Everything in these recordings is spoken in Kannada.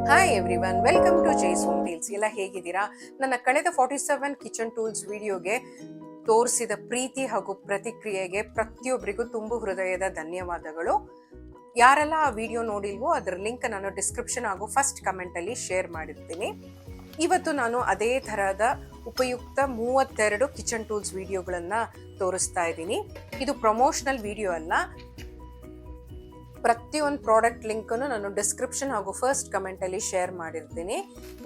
Hi everyone, welcome to Jai's Home Tales. ಎಲ್ಲ ಹೇಗಿದ್ದೀರಾ? ನನ್ನ ಕಳೆದ 47 ಕಿಚನ್ ಟೂಲ್ಸ್ ವಿಡಿಯೋಗೆ ತೋರಿಸಿದ ಪ್ರೀತಿ ಹಾಗೂ ಪ್ರತಿಕ್ರಿಯೆಗೆ ಪ್ರತಿಯೊಬ್ಬರಿಗೂ ತುಂಬು ಹೃದಯದ ಧನ್ಯವಾದಗಳು. ಯಾರೆಲ್ಲ ಆ ವಿಡಿಯೋ ನೋಡಿಲ್ವೋ ಅದರ ಲಿಂಕ್ ನಾನು ಡಿಸ್ಕ್ರಿಪ್ಷನ್ ಹಾಗೂ ಫಸ್ಟ್ ಕಮೆಂಟ್ ಅಲ್ಲಿ ಶೇರ್ ಮಾಡಿರ್ತೀನಿ. ಇವತ್ತು ನಾನು ಅದೇ ತರಹದ ಉಪಯುಕ್ತ 32 ಕಿಚನ್ ಟೂಲ್ಸ್ ವಿಡಿಯೋಗಳನ್ನ ತೋರಿಸ್ತಾ ಇದ್ದೀನಿ. ಇದು ಪ್ರಮೋಷನಲ್ ವಿಡಿಯೋ ಅಲ್ಲ. ಪ್ರತಿಯೊಂದು ಪ್ರಾಡಕ್ಟ್ ಲಿಂಕನ್ನು ನಾನು ಡಿಸ್ಕ್ರಿಪ್ಷನ್ ಹಾಗೂ ಫಸ್ಟ್ ಕಮೆಂಟ್ ಅಲ್ಲಿ ಶೇರ್ ಮಾಡಿರ್ತೀನಿ.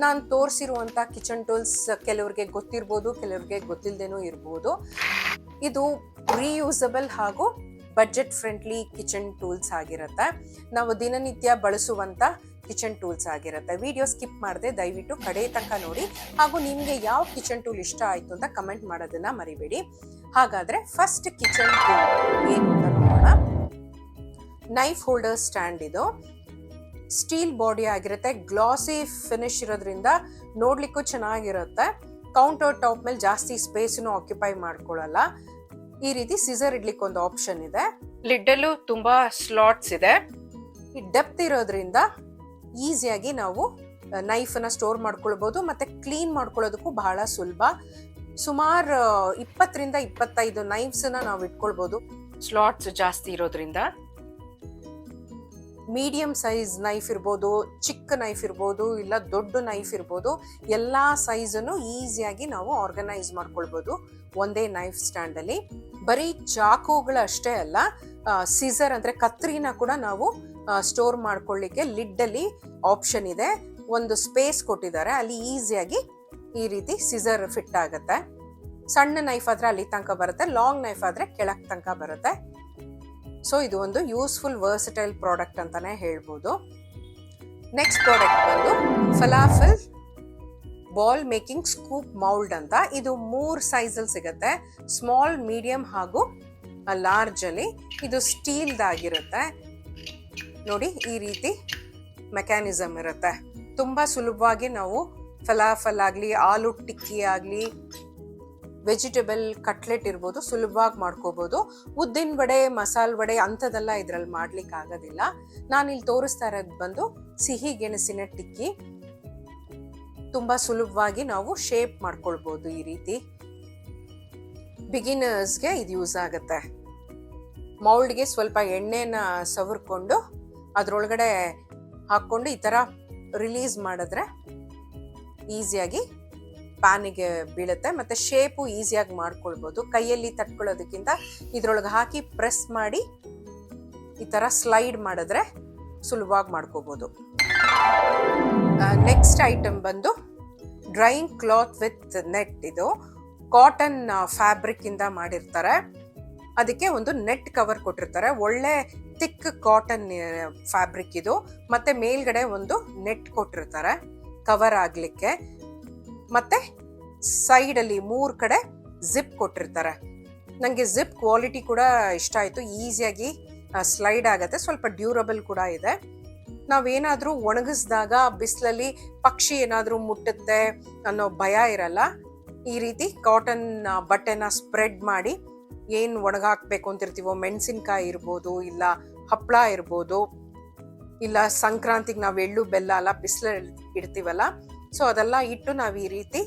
ನಾನು ತೋರಿಸಿರುವಂಥ ಕಿಚನ್ ಟೂಲ್ಸ್ ಕೆಲವ್ರಿಗೆ ಗೊತ್ತಿರ್ಬೋದು, ಕೆಲವ್ರಿಗೆ ಗೊತ್ತಿಲ್ಲದೇನೂ ಇರ್ಬೋದು. ಇದು ರೀಯೂಸಬಲ್ ಹಾಗೂ ಬಜೆಟ್ ಫ್ರೆಂಡ್ಲಿ ಕಿಚನ್ ಟೂಲ್ಸ್ ಆಗಿರುತ್ತೆ. ನಾವು ದಿನನಿತ್ಯ ಬಳಸುವಂಥ ಕಿಚನ್ ಟೂಲ್ಸ್ ಆಗಿರುತ್ತೆ. ವಿಡಿಯೋ ಸ್ಕಿಪ್ ಮಾಡದೆ ದಯವಿಟ್ಟು ಕಡೆ ತನಕ ನೋಡಿ, ಹಾಗೂ ನಿಮಗೆ ಯಾವ ಕಿಚನ್ ಟೂಲ್ ಇಷ್ಟ ಆಯಿತು ಅಂತ ಕಮೆಂಟ್ ಮಾಡೋದನ್ನ ಮರಿಬೇಡಿ. ಹಾಗಾದರೆ ಫಸ್ಟ್ ಕಿಚನ್ ಟೂಲ್ ಏನು ಅಂತ ನೋಡೋಣ. Knife holder stand. ಇದು ಸ್ಟೀಲ್ ಬಾಡಿ ಆಗಿರುತ್ತೆ, ಗ್ಲಾಸಿ ಫಿನಿಶ್ ಇರೋದ್ರಿಂದ ನೋಡ್ಲಿಕ್ಕೂ ಚೆನ್ನಾಗಿರುತ್ತೆ. ಕೌಂಟರ್ ಟಾಪ್ ಮೇಲೆ ಜಾಸ್ತಿ ಸ್ಪೇಸ್ನು ಆಕ್ಯುಪೈ ಮಾಡ್ಕೊಳ್ಳಲ್ಲ. ಈ ರೀತಿ ಸಿಸರ್ ಇಡ್ಲಿಕ್ಕೆ ಒಂದು ಆಪ್ಷನ್ ಇದೆ. ಲಿಡ್ಡಲ್ಲೂ ತುಂಬಾ ಸ್ಲಾಟ್ಸ್ ಇದೆ. ಈ ಡೆಪ್ತ್ ಇರೋದ್ರಿಂದ ಈಸಿಯಾಗಿ ನಾವು ನೈಫನ್ನ ಸ್ಟೋರ್ ಮಾಡ್ಕೊಳ್ಬಹುದು, ಮತ್ತೆ ಕ್ಲೀನ್ ಮಾಡ್ಕೊಳ್ಳೋದಕ್ಕೂ ಬಹಳ ಸುಲಭ. ಸುಮಾರು 20 ರಿಂದ 25 ನೈಫ್ಸ್ನ ನಾವು ಇಟ್ಕೊಳ್ಬಹುದು, ಸ್ಲಾಟ್ಸ್ ಜಾಸ್ತಿ ಇರೋದ್ರಿಂದ. ಮೀಡಿಯಂ ಸೈಜ್ ನೈಫ್ ಇರ್ಬೋದು, ಚಿಕ್ಕ ನೈಫ್ ಇರ್ಬೋದು, ಇಲ್ಲ ದೊಡ್ಡ ನೈಫ್ ಇರ್ಬೋದು, ಎಲ್ಲ ಸೈಜನ್ನು ಈಸಿಯಾಗಿ ನಾವು ಆರ್ಗನೈಸ್ ಮಾಡ್ಕೊಳ್ಬೋದು ಒಂದೇ ನೈಫ್ ಸ್ಟ್ಯಾಂಡ್ ಅಲ್ಲಿ. ಬರೀ ಚಾಕುಗಳಷ್ಟೇ ಅಲ್ಲ, ಸಿಸರ್ ಅಂದ್ರೆ ಕತ್ರಿನ ಕೂಡ ನಾವು ಸ್ಟೋರ್ ಮಾಡ್ಕೊಳ್ಳಿಕ್ಕೆ ಲಿಡ್ ಅಲ್ಲಿ ಆಪ್ಷನ್ ಇದೆ. ಒಂದು ಸ್ಪೇಸ್ ಕೊಟ್ಟಿದ್ದಾರೆ, ಅಲ್ಲಿ ಈಸಿಯಾಗಿ ಈ ರೀತಿ ಸಿಸರ್ ಫಿಟ್ ಆಗುತ್ತೆ. ಸಣ್ಣ ನೈಫ್ ಆದ್ರೆ ಅಲ್ಲಿ ತನಕ ಬರುತ್ತೆ, ಲಾಂಗ್ ನೈಫ್ ಆದ್ರೆ ಕೆಳಕ್ ತನಕ ಬರುತ್ತೆ. ಸೊ ಇದು ಒಂದು ಯೂಸ್ಫುಲ್ ವರ್ಸಟೈಲ್ ಪ್ರಾಡಕ್ಟ್ ಅಂತಾನೆ ಹೇಳ್ಬೋದು. ನೆಕ್ಸ್ಟ್ ಪ್ರಾಡಕ್ಟ್ ಬಂದು ಫಲಾಫಲ್ ಬಾಲ್ ಮೇಕಿಂಗ್ ಸ್ಕೂಪ್ ಮೌಲ್ಡ್ ಅಂತ. ಇದು 3 ಸೈಜಲ್ಲಿ ಸಿಗುತ್ತೆ, ಸ್ಮಾಲ್, ಮೀಡಿಯಂ ಹಾಗೂ ಲಾರ್ಜ್ ಅಲ್ಲಿ. ಇದು ಸ್ಟೀಲ್ದಾಗಿರುತ್ತೆ. ನೋಡಿ, ಈ ರೀತಿ ಮೆಕ್ಯಾನಿಸಮ್ ಇರುತ್ತೆ. ತುಂಬಾ ಸುಲಭವಾಗಿ ನಾವು ಫಲಾಫಲ್ ಆಗಲಿ, ಆಲೂ ಟಿಕ್ಕಿ ಆಗಲಿ, ವೆಜಿಟೇಬಲ್ ಕಟ್ಲೆಟ್ ಇರ್ಬೋದು, ಸುಲಭವಾಗಿ ಮಾಡ್ಕೋಬಹುದು. ಉದ್ದಿನ ವಡೆ, ಮಸಾಲೆ ವಡೆ ಅಂಥದ್ದೆಲ್ಲ ಇದ್ರಲ್ಲಿ ಮಾಡ್ಲಿಕ್ಕೆ ಆಗೋದಿಲ್ಲ. ನಾನಿಲ್ಲಿ ತೋರಿಸ್ತಾ ಇರೋದು ಬಂದು ಸಿಹಿ ಗೆಣಸಿನ ಟಿಕ್ಕಿ. ತುಂಬಾ ಸುಲಭವಾಗಿ ನಾವು ಶೇಪ್ ಮಾಡ್ಕೊಳ್ಬಹುದು. ಈ ರೀತಿ ಬಿಗಿನರ್ಸ್ಗೆ ಇದು ಯೂಸ್ ಆಗುತ್ತೆ. ಮೌಲ್ಡ್ಗೆ ಸ್ವಲ್ಪ ಎಣ್ಣೆನ ಸವರ್ಕೊಂಡು ಅದ್ರೊಳಗಡೆ ಹಾಕೊಂಡು ಈ ತರ ರಿಲೀಸ್ ಮಾಡಿದ್ರೆ ಈಸಿಯಾಗಿ ಪ್ಯಾನಿಗೆ ಬೀಳುತ್ತೆ, ಮತ್ತೆ ಶೇಪು ಈಸಿಯಾಗಿ ಮಾಡ್ಕೊಳ್ಬೋದು. ಕೈಯಲ್ಲಿ ತಟ್ಕೊಳ್ಳೋದಕ್ಕಿಂತ ಇದ್ರೊಳಗೆ ಹಾಕಿ ಪ್ರೆಸ್ ಮಾಡಿ ಈ ತರ ಸ್ಲೈಡ್ ಮಾಡಿದ್ರೆ ಸುಲಭವಾಗಿ ಮಾಡ್ಕೋಬಹುದು. ನೆಕ್ಸ್ಟ್ ಐಟಮ್ ಬಂದು ಡ್ರೈಯಿಂಗ್ ಕ್ಲಾತ್ ವಿತ್ ನೆಟ್. ಇದು ಕಾಟನ್ ಫ್ಯಾಬ್ರಿಕ್ ಇಂದ ಮಾಡಿರ್ತಾರೆ, ಅದಕ್ಕೆ ಒಂದು ನೆಟ್ ಕವರ್ ಕೊಟ್ಟಿರ್ತಾರೆ. ಒಳ್ಳೆ ಥಿಕ್ ಕಾಟನ್ ಫ್ಯಾಬ್ರಿಕ್ ಇದು. ಮತ್ತೆ ಮೇಲ್ಗಡೆ ಒಂದು ನೆಟ್ ಕೊಟ್ಟಿರ್ತಾರೆ ಕವರ್ ಆಗ್ಲಿಕ್ಕೆ. ಮತ್ತೆ ಸೈಡ್ ಅಲ್ಲಿ 3 ಕಡೆ ಜಿಪ್ ಕೊಟ್ಟಿರ್ತಾರೆ. ನಂಗೆ ಜಿಪ್ ಕ್ವಾಲಿಟಿ ಕೂಡ ಇಷ್ಟ ಆಯ್ತು. ಈಸಿಯಾಗಿ ಸ್ಲೈಡ್ ಆಗತ್ತೆ, ಸ್ವಲ್ಪ ಡ್ಯೂರಬಲ್ ಕೂಡ ಇದೆ. ನಾವೇನಾದ್ರೂ ಒಣಗಿಸಿದಾಗ ಬಿಸಿಲಲ್ಲಿ ಪಕ್ಷಿ ಏನಾದ್ರೂ ಮುಟ್ಟುತ್ತೆ ಅನ್ನೋ ಭಯ ಇರಲ್ಲ. ಈ ರೀತಿ ಕಾಟನ್ ಬಟ್ಟೆನ ಸ್ಪ್ರೆಡ್ ಮಾಡಿ ಏನ್ ಒಣಗಾಕ್ಬೇಕು ಅಂತಿರ್ತೀವೋ, ಮೆಣಸಿನ್ಕಾಯಿ ಇರ್ಬೋದು, ಇಲ್ಲ ಹಪ್ಪಳ ಇರ್ಬೋದು, ಇಲ್ಲ ಸಂಕ್ರಾಂತಿಗೆ ನಾವು ಎಳ್ಳು ಬೆಲ್ಲ ಎಲ್ಲ ಬಿಸಿಲಲ್ಲಿ ಇಡ್ತೀವಲ್ಲ, ಸೊ ಅದೆಲ್ಲ ಇಟ್ಟು ನಾವು ಈ ರೀತಿ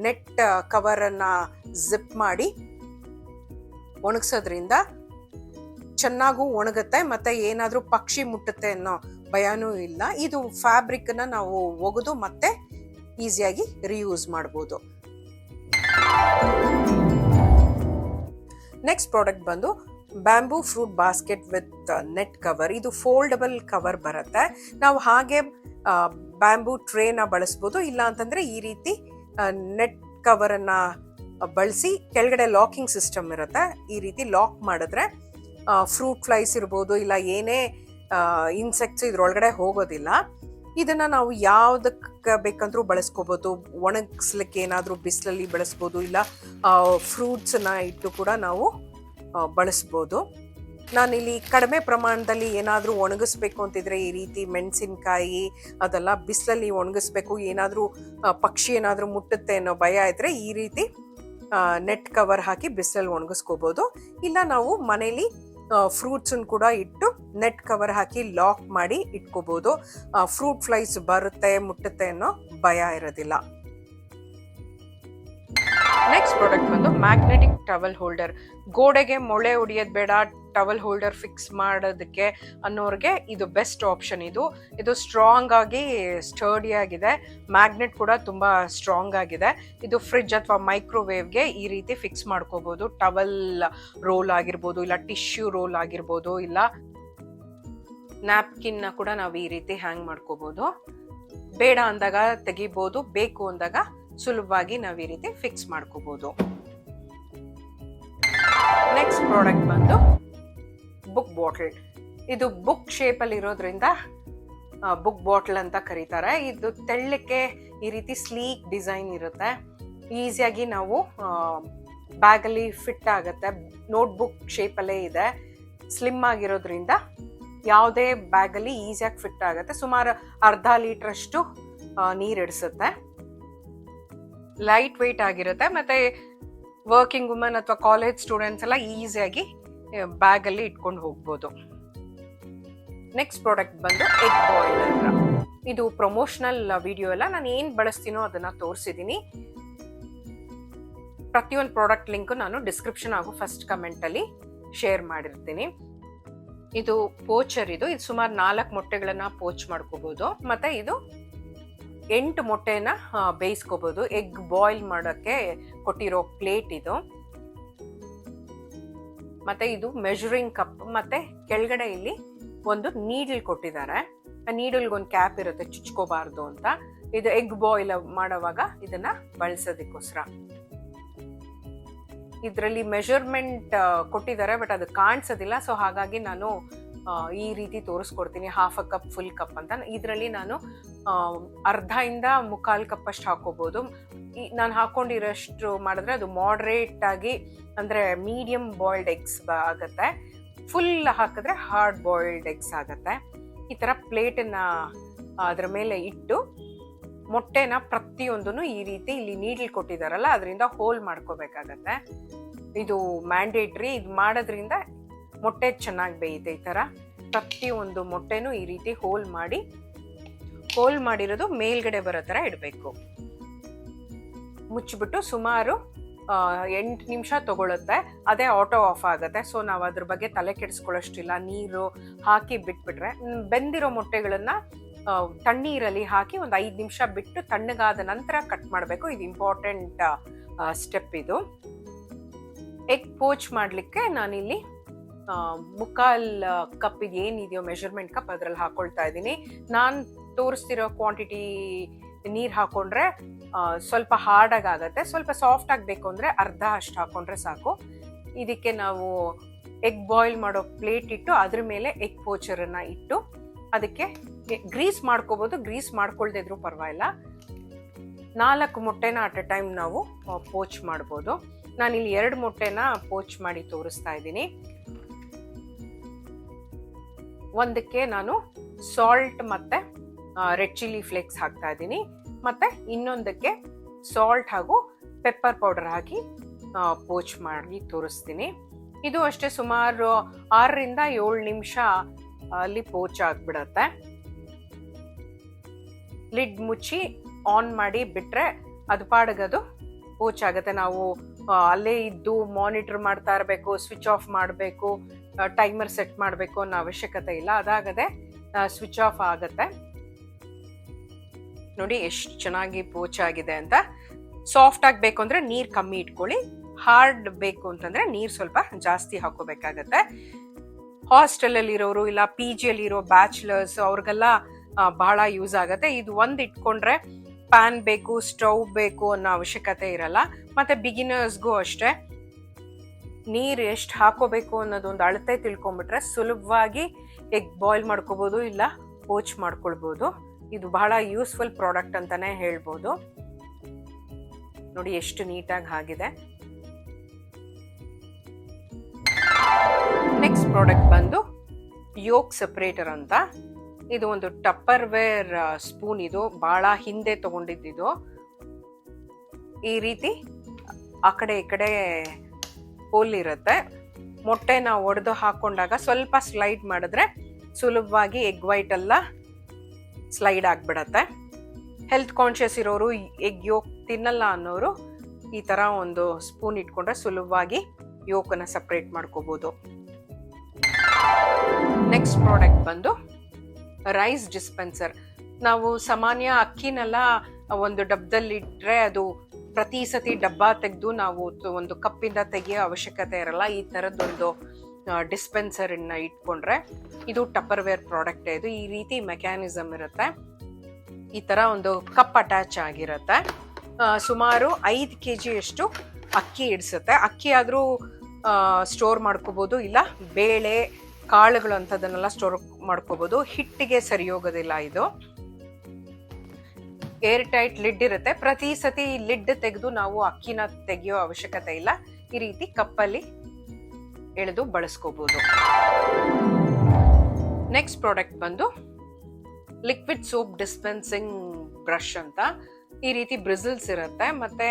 ನೆಟ್ ಕವರ್ ಅನ್ನ ಜಿಪ್ ಮಾಡಿ ಒಣಗಿಸೋದ್ರಿಂದ ಚೆನ್ನಾಗೂ ಒಣಗುತ್ತೆ, ಮತ್ತೆ ಏನಾದ್ರೂ ಪಕ್ಷಿ ಮುಟ್ಟುತ್ತೆ ಅನ್ನೋ ಭಯನೂ ಇಲ್ಲ. ಇದು ಫ್ಯಾಬ್ರಿಕ್ ನ ನಾವು ಒಗೆದು ಮತ್ತೆ ಈಸಿಯಾಗಿ ರಿಯೂಸ್ ಮಾಡಬಹುದು. ನೆಕ್ಸ್ಟ್ ಪ್ರಾಡಕ್ಟ್ ಬಂದು bamboo fruit basket with net cover. ಇದು ಫೋಲ್ಡಬಲ್ ಕವರ್ ಬರುತ್ತೆ. ನಾವು ಹಾಗೆ ಬ್ಯಾಂಬೂ ಟ್ರೇನ ಬಳಸ್ಬೋದು, ಇಲ್ಲ ಅಂತಂದ್ರೆ ಈ ರೀತಿ ನೆಟ್ ಕವರ್ ಅನ್ನ ಬಳಸಿ ಕೆಳಗಡೆ ಲಾಕಿಂಗ್ ಸಿಸ್ಟಮ್ ಇರುತ್ತೆ. ಈ ರೀತಿ ಲಾಕ್ ಮಾಡಿದ್ರೆ ಫ್ರೂಟ್ ಫ್ಲೈಸ್ ಇರ್ಬೋದು, ಇಲ್ಲ ಏನೇ ಇನ್ಸೆಕ್ಟ್ಸ್ ಇದ್ರೊಳಗಡೆ ಹೋಗೋದಿಲ್ಲ. ಇದನ್ನ ನಾವು ಯಾವ್ದಕ್ಕೆ ಬೇಕಂದ್ರೂ ಬಳಸ್ಕೋಬಹುದು. ಒಣಗಿಸ್ಲಿಕ್ಕೆ ಏನಾದ್ರೂ ಬಿಸಿಲಲ್ಲಿ ಬಳಸ್ಬೋದು, ಇಲ್ಲ ಫ್ರೂಟ್ಸ್ನ ಇಟ್ಟು ಕೂಡ ನಾವು ಬಳಸ್ಬೋದು. ನಾನಿಲ್ಲಿ ಕಡಿಮೆ ಪ್ರಮಾಣದಲ್ಲಿ ಏನಾದರೂ ಒಣಗಿಸ್ಬೇಕು ಅಂತಿದ್ರೆ ಈ ರೀತಿ ಮೆಣಸಿನ್ಕಾಯಿ ಅದೆಲ್ಲ ಬಿಸಿಲಲ್ಲಿ ಒಣಗಿಸ್ಬೇಕು, ಏನಾದರೂ ಪಕ್ಷಿ ಏನಾದರೂ ಮುಟ್ಟುತ್ತೆ ಅನ್ನೋ ಭಯ ಇದ್ರೆ ಈ ರೀತಿ ನೆಟ್ ಕವರ್ ಹಾಕಿ ಬಿಸಿಲಲ್ಲಿ ಒಣಗಿಸ್ಕೋಬಹುದು. ಇಲ್ಲ ನಾವು ಮನೇಲಿ ಫ್ರೂಟ್ಸ್ ಕೂಡ ಇಟ್ಟು ನೆಟ್ ಕವರ್ ಹಾಕಿ ಲಾಕ್ ಮಾಡಿ ಇಟ್ಕೋಬಹುದು. ಫ್ರೂಟ್ ಫ್ಲೈಸ್ ಬರುತ್ತೆ ಮುಟ್ಟುತ್ತೆ ಅನ್ನೋ ಭಯ ಇರೋದಿಲ್ಲ. ನೆಕ್ಸ್ಟ್ ಪ್ರಾಡಕ್ಟ್ ಬಂದು ಮ್ಯಾಗ್ನೆಟಿಕ್ ಟವಲ್ ಹೋಲ್ಡರ್. ಗೋಡೆಗೆ ಮೊಳೆ ಹೊಡಿಯೋದು ಬೇಡ, ಟವಲ್ ಹೋಲ್ಡರ್ ಫಿಕ್ಸ್ ಮಾಡೋದಕ್ಕೆ ಅನ್ನೋರಿಗೆ ಇದು ಬೆಸ್ಟ್ ಆಪ್ಷನ್. ಇದು ಸ್ಟ್ರಾಂಗ್ ಆಗಿ ಸ್ಟರ್ಡಿ ಆಗಿದೆ, ಮ್ಯಾಗ್ನೆಟ್ ಕೂಡ ತುಂಬಾ ಸ್ಟ್ರಾಂಗ್ ಆಗಿದೆ. ಇದು ಫ್ರಿಡ್ಜ್ ಅಥವಾ ಮೈಕ್ರೋವೇವ್ಗೆ ಈ ರೀತಿ ಫಿಕ್ಸ್ ಮಾಡ್ಕೋಬಹುದು. ಟವಲ್ ರೋಲ್ ಆಗಿರ್ಬೋದು, ಇಲ್ಲ ಟಿಶ್ಯೂ ರೋಲ್ ಆಗಿರ್ಬೋದು, ಇಲ್ಲ ನ್ಯಾಪ್ಕಿನ್ ಕೂಡ ನಾವು ಈ ರೀತಿ ಹ್ಯಾಂಗ್ ಮಾಡ್ಕೋಬಹುದು. ಬೇಡ ಅಂದಾಗ ತೆಗಿಬಹುದು, ಬೇಕು ಅಂದಾಗ ಸುಲಭವಾಗಿ ನಾವು ಈ ರೀತಿ ಫಿಕ್ಸ್ ಮಾಡ್ಕೋಬಹುದು. ನೆಕ್ಸ್ಟ್ ಪ್ರಾಡಕ್ಟ್ ಬಂದು ಬುಕ್ ಬಾಟಲ್. ಇದು ಬುಕ್ ಶೇಪ್ ಅಲ್ಲಿ ಇರೋದ್ರಿಂದ ಬುಕ್ ಬಾಟಲ್ ಅಂತ ಕರೀತಾರೆ. ಇದು ತೆಳ್ಳಕ್ಕೆ ಈ ರೀತಿ ಸ್ಲೀಕ್ ಡಿಸೈನ್ ಇರುತ್ತೆ, ಈಸಿಯಾಗಿ ನಾವು ಬ್ಯಾಗ್ ಅಲ್ಲಿ ಫಿಟ್ ಆಗುತ್ತೆ. ನೋಟ್ಬುಕ್ ಶೇಪ್ ಅಲ್ಲೇ ಇದೆ, ಸ್ಲಿಮ್ ಆಗಿರೋದ್ರಿಂದ ಯಾವುದೇ ಬ್ಯಾಗ್ ಅಲ್ಲಿ ಈಸಿಯಾಗಿ ಫಿಟ್ ಆಗುತ್ತೆ. ಸುಮಾರು ಅರ್ಧ ಲೀಟರ್ ಅಷ್ಟು ನೀರು ಇಡಿಸುತ್ತೆ. ಲೈಟ್ ವೆಯ್ಟ್ ಆಗಿರುತ್ತೆ, ಮತ್ತೆ ವರ್ಕಿಂಗ್ ವುಮನ್ ಅಥವಾ ಕಾಲೇಜ್ ಸ್ಟೂಡೆಂಟ್ಸ್ ಎಲ್ಲ ಈಸಿಯಾಗಿ ಬ್ಯಾಗ್ ಅಲ್ಲಿ ಇಟ್ಕೊಂಡು ಹೋಗ್ಬೋದು. ನೆಕ್ಸ್ಟ್ ಪ್ರಾಡಕ್ಟ್ ಬಂದು ಎಗ್ ಬಾಯ್ಲರ್. ಇದು ಪ್ರಮೋಷನಲ್ ವಿಡಿಯೋ ಎಲ್ಲ, ನಾನು ಏನ್ ಬಳಸ್ತೀನೋ ಅದನ್ನ ತೋರಿಸಿದೀನಿ. ಪ್ರತಿಯೊಂದು ಪ್ರಾಡಕ್ಟ್ ಲಿಂಕ್ ನಾನು ಡಿಸ್ಕ್ರಿಪ್ಷನ್ ಹಾಗೂ ಫಸ್ಟ್ ಕಮೆಂಟ್ ಅಲ್ಲಿ ಶೇರ್ ಮಾಡಿರ್ತೀನಿ. ಇದು ಪೋಚರ್. ಇದು ಸುಮಾರು 4 ಮೊಟ್ಟೆಗಳನ್ನ ಪೋಚ್ ಮಾಡ್ಕೋಬಹುದು. ಮತ್ತೆ ಇದು 8 ಮೊಟ್ಟೆನ ಬೇಯಿಸ್ಕೋಬಹುದು. ಎಗ್ ಬಾಯ್ಲ್ ಮಾಡೋಕ್ಕೆ ಕೊಟ್ಟಿರೋ ಪ್ಲೇಟ್ ಇದು. ಮತ್ತೆ ಇದು ಮೆಜರಿಂಗ್ ಕಪ್, ಮತ್ತೆ ಕೆಳಗಡೆ ಇಲ್ಲಿ ಒಂದು ನೀಡಲ್ ಕೊಟ್ಟಿದ್ದಾರೆ. ಆ ನೀಡಲ್ಗೆ ಒಂದು ಕ್ಯಾಪ್ ಇರುತ್ತೆ, ಚುಚ್ಕೋಬಾರ್ದು ಅಂತ. ಇದು ಎಗ್ ಬಾಯ್ಲ್ ಮಾಡುವಾಗ ಇದನ್ನ ಬಳಸೋದಕ್ಕೋಸ್ಕರ. ಇದರಲ್ಲಿ ಮೆಜರ್ಮೆಂಟ್ ಕೊಟ್ಟಿದ್ದಾರೆ, ಬಟ್ ಅದು ಕಾಣಿಸೋದಿಲ್ಲ. ಸೊ ಹಾಗಾಗಿ ನಾನು ಈ ರೀತಿ ತೋರಿಸ್ಕೊಡ್ತೀನಿ, 1/2 ಕಪ್ ಫುಲ್ ಕಪ್ ಅಂತ. ಇದರಲ್ಲಿ ನಾನು ಅರ್ಧ ಇಂದ 3/4 ಕಪ್ ಅಷ್ಟು ಹಾಕೋಬಹುದು. ನಾನು ಹಾಕೊಂಡಿರೋಷ್ಟು ಮಾಡಿದ್ರೆ ಅದು ಮಾಡರೇಟ್ ಆಗಿ, ಅಂದ್ರೆ ಮೀಡಿಯಂ ಬಾಯ್ಲ್ಡ್ ಎಗ್ಸ್ ಆಗತ್ತೆ. ಫುಲ್ ಹಾಕಿದ್ರೆ ಹಾರ್ಡ್ ಬಾಯ್ಲ್ಡ್ ಎಗ್ಸ್ ಆಗತ್ತೆ. ಈ ತರ ಪ್ಲೇಟನ್ನ ಅದ್ರ ಮೇಲೆ ಇಟ್ಟು ಮೊಟ್ಟೆನ ಪ್ರತಿಯೊಂದನ್ನು ಈ ರೀತಿ ಇಲ್ಲಿ ನೀಡಲ್ ಕೊಟ್ಟಿದಾರಲ್ಲ ಅದರಿಂದ ಹೋಲ್ ಮಾಡ್ಕೋಬೇಕಾಗತ್ತೆ. ಇದು ಮ್ಯಾಂಡೇಟ್ರಿ. ಇದು ಮಾಡೋದ್ರಿಂದ ಮೊಟ್ಟೆ ಚೆನ್ನಾಗಿ ಬೇಯುತ್ತೆ. ಈ ತರ ಪ್ರತಿಯೊಂದು ಮೊಟ್ಟೆನೂ ಈ ರೀತಿ ಹೋಲ್ ಮಾಡಿರೋದು ಮೇಲ್ಗಡೆ ಬರೋ ತರ ಇಡಬೇಕು. ಮುಚ್ಚಿಬಿಟ್ಟು ಸುಮಾರು 8 ನಿಮಿಷ ತಗೊಳುತ್ತೆ. ಅದೇ ಆಟೋ ಆಫ್ ಆಗುತ್ತೆ. ಸೊ ನಾವು ಅದ್ರ ಬಗ್ಗೆ ತಲೆ ಕೆಡಿಸ್ಕೊಳ್ಳೋಷ್ಟಿಲ್ಲ. ನೀರು ಹಾಕಿ ಬಿಟ್ಬಿಟ್ರೆ ಬೆಂದಿರೋ ಮೊಟ್ಟೆಗಳನ್ನ ತಣ್ಣೀರಲ್ಲಿ ಹಾಕಿ ಒಂದು 5 ನಿಮಿಷ ಬಿಟ್ಟು ತಣ್ಣಗಾದ ನಂತರ ಕಟ್ ಮಾಡಬೇಕು. ಇದು ಇಂಪಾರ್ಟೆಂಟ್ ಸ್ಟೆಪ್. ಇದು ಎಗ್ ಪೋಚ್ ಮಾಡಲಿಕ್ಕೆ ನಾನಿಲ್ಲಿ 3/4 ಕಪ್ ಇದು ಏನಿದೆಯೋ ಮೆಷರ್ಮೆಂಟ್ ಕಪ್ ಅದ್ರಲ್ಲಿ ಹಾಕೊಳ್ತಾ ಇದ್ದೀನಿ. ನಾನು ತೋರಿಸ್ತಿರೋ ಕ್ವಾಂಟಿಟಿ ನೀರು ಹಾಕೊಂಡ್ರೆ ಸ್ವಲ್ಪ ಹಾರ್ಡ್ ಆಗತ್ತೆ. ಸ್ವಲ್ಪ ಸಾಫ್ಟ್ ಆಗಬೇಕು ಅಂದ್ರೆ ಅರ್ಧ ಅಷ್ಟು ಹಾಕೊಂಡ್ರೆ ಸಾಕು. ಇದಕ್ಕೆ ನಾವು ಎಗ್ ಬಾಯ್ಲ್ ಮಾಡೋ ಪ್ಲೇಟ್ ಇಟ್ಟು ಅದ್ರ ಮೇಲೆ ಎಗ್ ಪೋಚರನ್ನ ಇಟ್ಟು ಅದಕ್ಕೆ ಗ್ರೀಸ್ ಮಾಡ್ಕೋಬಹುದು. ಗ್ರೀಸ್ ಮಾಡ್ಕೊಳ್ದೇ ಇದ್ರೂ ಪರವಾಗಿಲ್ಲ. 4 ಮೊಟ್ಟೆನ ಅಟ್ ಎ ಟೈಮ್ ನಾವು ಪೋಚ್ ಮಾಡ್ಬೋದು. ನಾನಿಲ್ಲಿ 2 ಮೊಟ್ಟೆನ ಪೋಚ್ ಮಾಡಿ ತೋರಿಸ್ತಾ ಇದ್ದೀನಿ. ಒಂದಕ್ಕೆ ನಾನು ಸಾಲ್ಟ್ ಮತ್ತೆ ರೆಡ್ ಚಿಲ್ಲಿ ಫ್ಲೇಕ್ಸ್ ಹಾಕ್ತಾ ಇದ್ದೀನಿ. ಮತ್ತೆ ಇನ್ನೊಂದಕ್ಕೆ ಸಾಲ್ಟ್ ಹಾಗೂ ಪೆಪ್ಪರ್ ಪೌಡರ್ ಹಾಕಿ ಪೋಚ್ ಮಾಡಿ ತೋರಿಸ್ತೀನಿ. ಇದು ಅಷ್ಟೇ ಸುಮಾರು 6 ರಿಂದ 7 ನಿಮಿಷ ಅಲ್ಲಿ ಪೋಚ್ ಆಗ್ಬಿಡತ್ತೆ. ಲಿಡ್ ಮುಚ್ಚಿ ಆನ್ ಮಾಡಿ ಬಿಟ್ರೆ ಅದು ಪಾಡಗದು ಪೋಚ್ ಆಗುತ್ತೆ. ನಾವು ಅಲ್ಲೇ ಇದ್ದು ಮಾನಿಟರ್ ಮಾಡ್ತಾ ಇರಬೇಕು, ಸ್ವಿಚ್ ಆಫ್ ಮಾಡಬೇಕು, ಟೈಮರ್ ಸೆಟ್ ಮಾಡಬೇಕು ಅನ್ನೋ ಅವಶ್ಯಕತೆ ಇಲ್ಲ. ಅದಾಗದೆ ಸ್ವಿಚ್ ಆಫ್ ಆಗತ್ತೆ. ನೋಡಿ ಎಷ್ಟು ಚೆನ್ನಾಗಿ ಪೋಚ್ ಆಗಿದೆ ಅಂತ. ಸಾಫ್ಟ್ ಆಗಬೇಕು ಅಂದ್ರೆ ನೀರು ಕಮ್ಮಿ ಇಟ್ಕೊಳ್ಳಿ, ಹಾರ್ಡ್ ಬೇಕು ಅಂತಂದ್ರೆ ನೀರು ಸ್ವಲ್ಪ ಜಾಸ್ತಿ ಹಾಕೋಬೇಕಾಗತ್ತೆ. ಹಾಸ್ಟೆಲ್ ಅಲ್ಲಿ ಇರೋರು ಇಲ್ಲ PG ಅಲ್ಲಿ ಇರೋ ಬ್ಯಾಚುಲರ್ಸ್ ಅವ್ರಿಗೆಲ್ಲ ಬಹಳ ಯೂಸ್ ಆಗತ್ತೆ. ಇದು ಒಂದ್ ಇಟ್ಕೊಂಡ್ರೆ ಪ್ಯಾನ್ ಬೇಕು, ಸ್ಟವ್ ಬೇಕು ಅನ್ನೋ ಅವಶ್ಯಕತೆ ಇರಲ್ಲ. ಮತ್ತೆ ಬಿಗಿನರ್ಸ್ಗೂ ಅಷ್ಟೇ ನೀರು ಎಷ್ಟು ಹಾಕೋಬೇಕು ಅನ್ನೋದೊಂದು ಅಳತೆ ತಿಳ್ಕೊಂಡ್ಬಿಟ್ರೆ ಸುಲಭವಾಗಿ ಎಗ್ ಬಾಯ್ಲ್ ಮಾಡ್ಕೋಬಹುದು, ಇಲ್ಲ ಪೋಚ್ ಮಾಡ್ಕೊಳ್ಬಹುದು. ಇದು ಬಹಳ ಯೂಸ್ಫುಲ್ ಪ್ರಾಡಕ್ಟ್ ಅಂತಾನೆ ಹೇಳ್ಬೋದು. ನೋಡಿ ಎಷ್ಟು ನೀಟಾಗಿ ಆಗಿದೆ. ನೆಕ್ಸ್ಟ್ ಪ್ರಾಡಕ್ಟ್ ಬಂದು ಯೋಕ್ ಸೆಪರೇಟರ್ ಅಂತ. ಇದು ಒಂದು ಟಪ್ಪರ್ ವೇರ್ ಸ್ಪೂನ್. ಇದು ಬಹಳ ಹಿಂದೆ ತಗೊಂಡಿದ್ದು. ಈ ರೀತಿ ಆ ಕಡೆ ಈ ಕಡೆ ಹೋಲ್ ಇರುತ್ತೆ. ಮೊಟ್ಟೆನ ಒಡೆದು ಹಾಕೊಂಡಾಗ ಸ್ವಲ್ಪ ಸ್ಲೈಡ್ ಮಾಡಿದ್ರೆ ಸುಲಭವಾಗಿ ಎಗ್ ವೈಟ್ ಎಲ್ಲ ಸ್ಲೈಡ್ ಆಗಿಬಿಡತ್ತೆ. ಹೆಲ್ತ್ ಕಾನ್ಷಿಯಸ್ ಇರೋರು, ಎಗ್ ಯೋಕ್ ತಿನ್ನಲ್ಲ ಅನ್ನೋರು ಈ ಥರ ಒಂದು ಸ್ಪೂನ್ ಇಟ್ಕೊಂಡ್ರೆ ಸುಲಭವಾಗಿ ಯೋಕನ್ನ ಸಪ್ರೇಟ್ ಮಾಡ್ಕೋಬೋದು. ನೆಕ್ಸ್ಟ್ ಪ್ರಾಡಕ್ಟ್ ಬಂದು ರೈಸ್ ಡಿಸ್ಪೆನ್ಸರ್. ನಾವು ಸಾಮಾನ್ಯ ಅಕ್ಕಿನೆಲ್ಲ ಒಂದು ಡಬ್ಬದಲ್ಲಿ ಇಟ್ಟರೆ ಅದು ಪ್ರತಿ ಸತಿ ಡಬ್ಬ ತೆಗೆದು ನಾವು ಒಂದು ಕಪ್ಪಿಂದ ತೆಗಿಯೋ ಅವಶ್ಯಕತೆ ಇರಲ್ಲ. ಈ ಥರದ್ದೊಂದು ಡಿಸ್ಪೆನ್ಸರನ್ನ ಇಟ್ಕೊಂಡ್ರೆ, ಇದು ಟಪ್ಪರ್ವೇರ್ ಪ್ರಾಡಕ್ಟ್. ಇದು ಈ ರೀತಿ ಮೆಕ್ಯಾನಿಸಮ್ ಇರುತ್ತೆ. ಈ ಥರ ಒಂದು ಕಪ್ ಅಟ್ಯಾಚ್ ಆಗಿರುತ್ತೆ. ಸುಮಾರು 5 kg ಅಷ್ಟು ಅಕ್ಕಿ ಇಡಿಸುತ್ತೆ. ಅಕ್ಕಿ ಆದರೂ ಸ್ಟೋರ್ ಮಾಡ್ಕೋಬೋದು, ಇಲ್ಲ ಬೇಳೆ ಕಾಳುಗಳು ಅಂಥದ್ದನ್ನೆಲ್ಲ ಸ್ಟೋರ್ ಮಾಡ್ಕೋಬೋದು. ಹಿಟ್ಟಿಗೆ ಸರಿ ಹೋಗೋದಿಲ್ಲ ಇದು. ಏರ್ ಟೈಟ್ ಲಿಡ್ ಇರುತ್ತೆ. ಪ್ರತಿ ಸತಿ ಲಿಡ್ ತೆಗೆದು ನಾವು ಅಕ್ಕಿನ ತೆಗೆಯೋ ಅವಶ್ಯಕತೆ ಇಲ್ಲ. ಈ ರೀತಿ ಕಪ್ಪಲ್ಲಿ ಎಳೆದು ಬಳಸ್ಕೋಬಹುದು. ನೆಕ್ಸ್ಟ್ ಪ್ರಾಡಕ್ಟ್ ಬಂದು ಲಿಕ್ವಿಡ್ ಸೋಪ್ ಡಿಸ್ಪೆನ್ಸಿಂಗ್ ಬ್ರಷ್ ಅಂತ. ಈ ರೀತಿ ಬ್ರಿಸಲ್ಸ್ ಇರುತ್ತೆ, ಮತ್ತೆ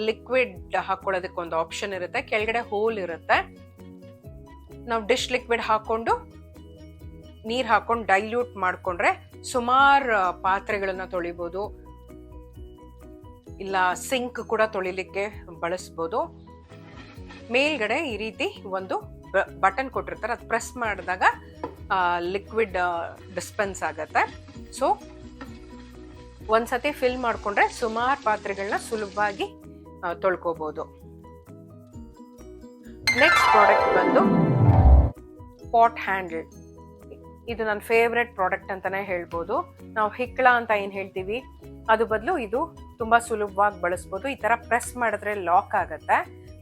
ಲಿಕ್ವಿಡ್ ಹಾಕೊಳ್ಳೋದಕ್ಕೆ ಒಂದು ಆಪ್ಷನ್ ಇರುತ್ತೆ. ಕೆಳಗಡೆ ಹೋಲ್ ಇರುತ್ತೆ. ನಾವು ಡಿಶ್ ಲಿಕ್ವಿಡ್ ಹಾಕೊಂಡು ನೀರ್ ಹಾಕೊಂಡು ಡೈಲ್ಯೂಟ್ ಮಾಡ್ಕೊಂಡ್ರೆ ಸುಮಾರು ಪಾತ್ರೆಗಳನ್ನ ತೊಳಿಬಹುದು, ಇಲ್ಲ ಸಿಂಕ್ ಕೂಡ ತೊಳಿಲಿಕ್ಕೆ ಬಳಸ್ಬೋದು. ಮೇಲ್ಗಡೆ ಈ ರೀತಿ ಒಂದು ಬಟನ್ ಕೊಟ್ಟಿರ್ತಾರೆ, ಅದು ಪ್ರೆಸ್ ಮಾಡಿದಾಗ ಲಿಕ್ವಿಡ್ ಡಿಸ್ಪೆನ್ಸ್ ಆಗತ್ತೆ. ಸೊ ಒಂದ್ಸತಿ ಫಿಲ್ ಮಾಡ್ಕೊಂಡ್ರೆ ಸುಮಾರು ಪಾತ್ರೆಗಳನ್ನ ಸುಲಭವಾಗಿ ತೊಳ್ಕೋಬಹುದು. ನೆಕ್ಸ್ಟ್ ಪ್ರಾಡಕ್ಟ್ ಬಂದು ಪಾಟ್ ಹ್ಯಾಂಡಲ್. ಇದು ನನ್ನ ಫೇವ್ರೆಟ್ ಪ್ರಾಡಕ್ಟ್ ಅಂತಾನೆ ಹೇಳ್ಬೋದು. ನಾವು ಹಿಕ್ಕಳ ಅಂತ ಏನ್ ಹೇಳ್ತೀವಿ, ಅದು ಬದಲು ಇದು ತುಂಬಾ ಸುಲಭವಾಗಿ ಬಳಸ್ಬೋದು. ಈ ತರ ಪ್ರೆಸ್ ಮಾಡಿದ್ರೆ ಲಾಕ್ ಆಗತ್ತೆ,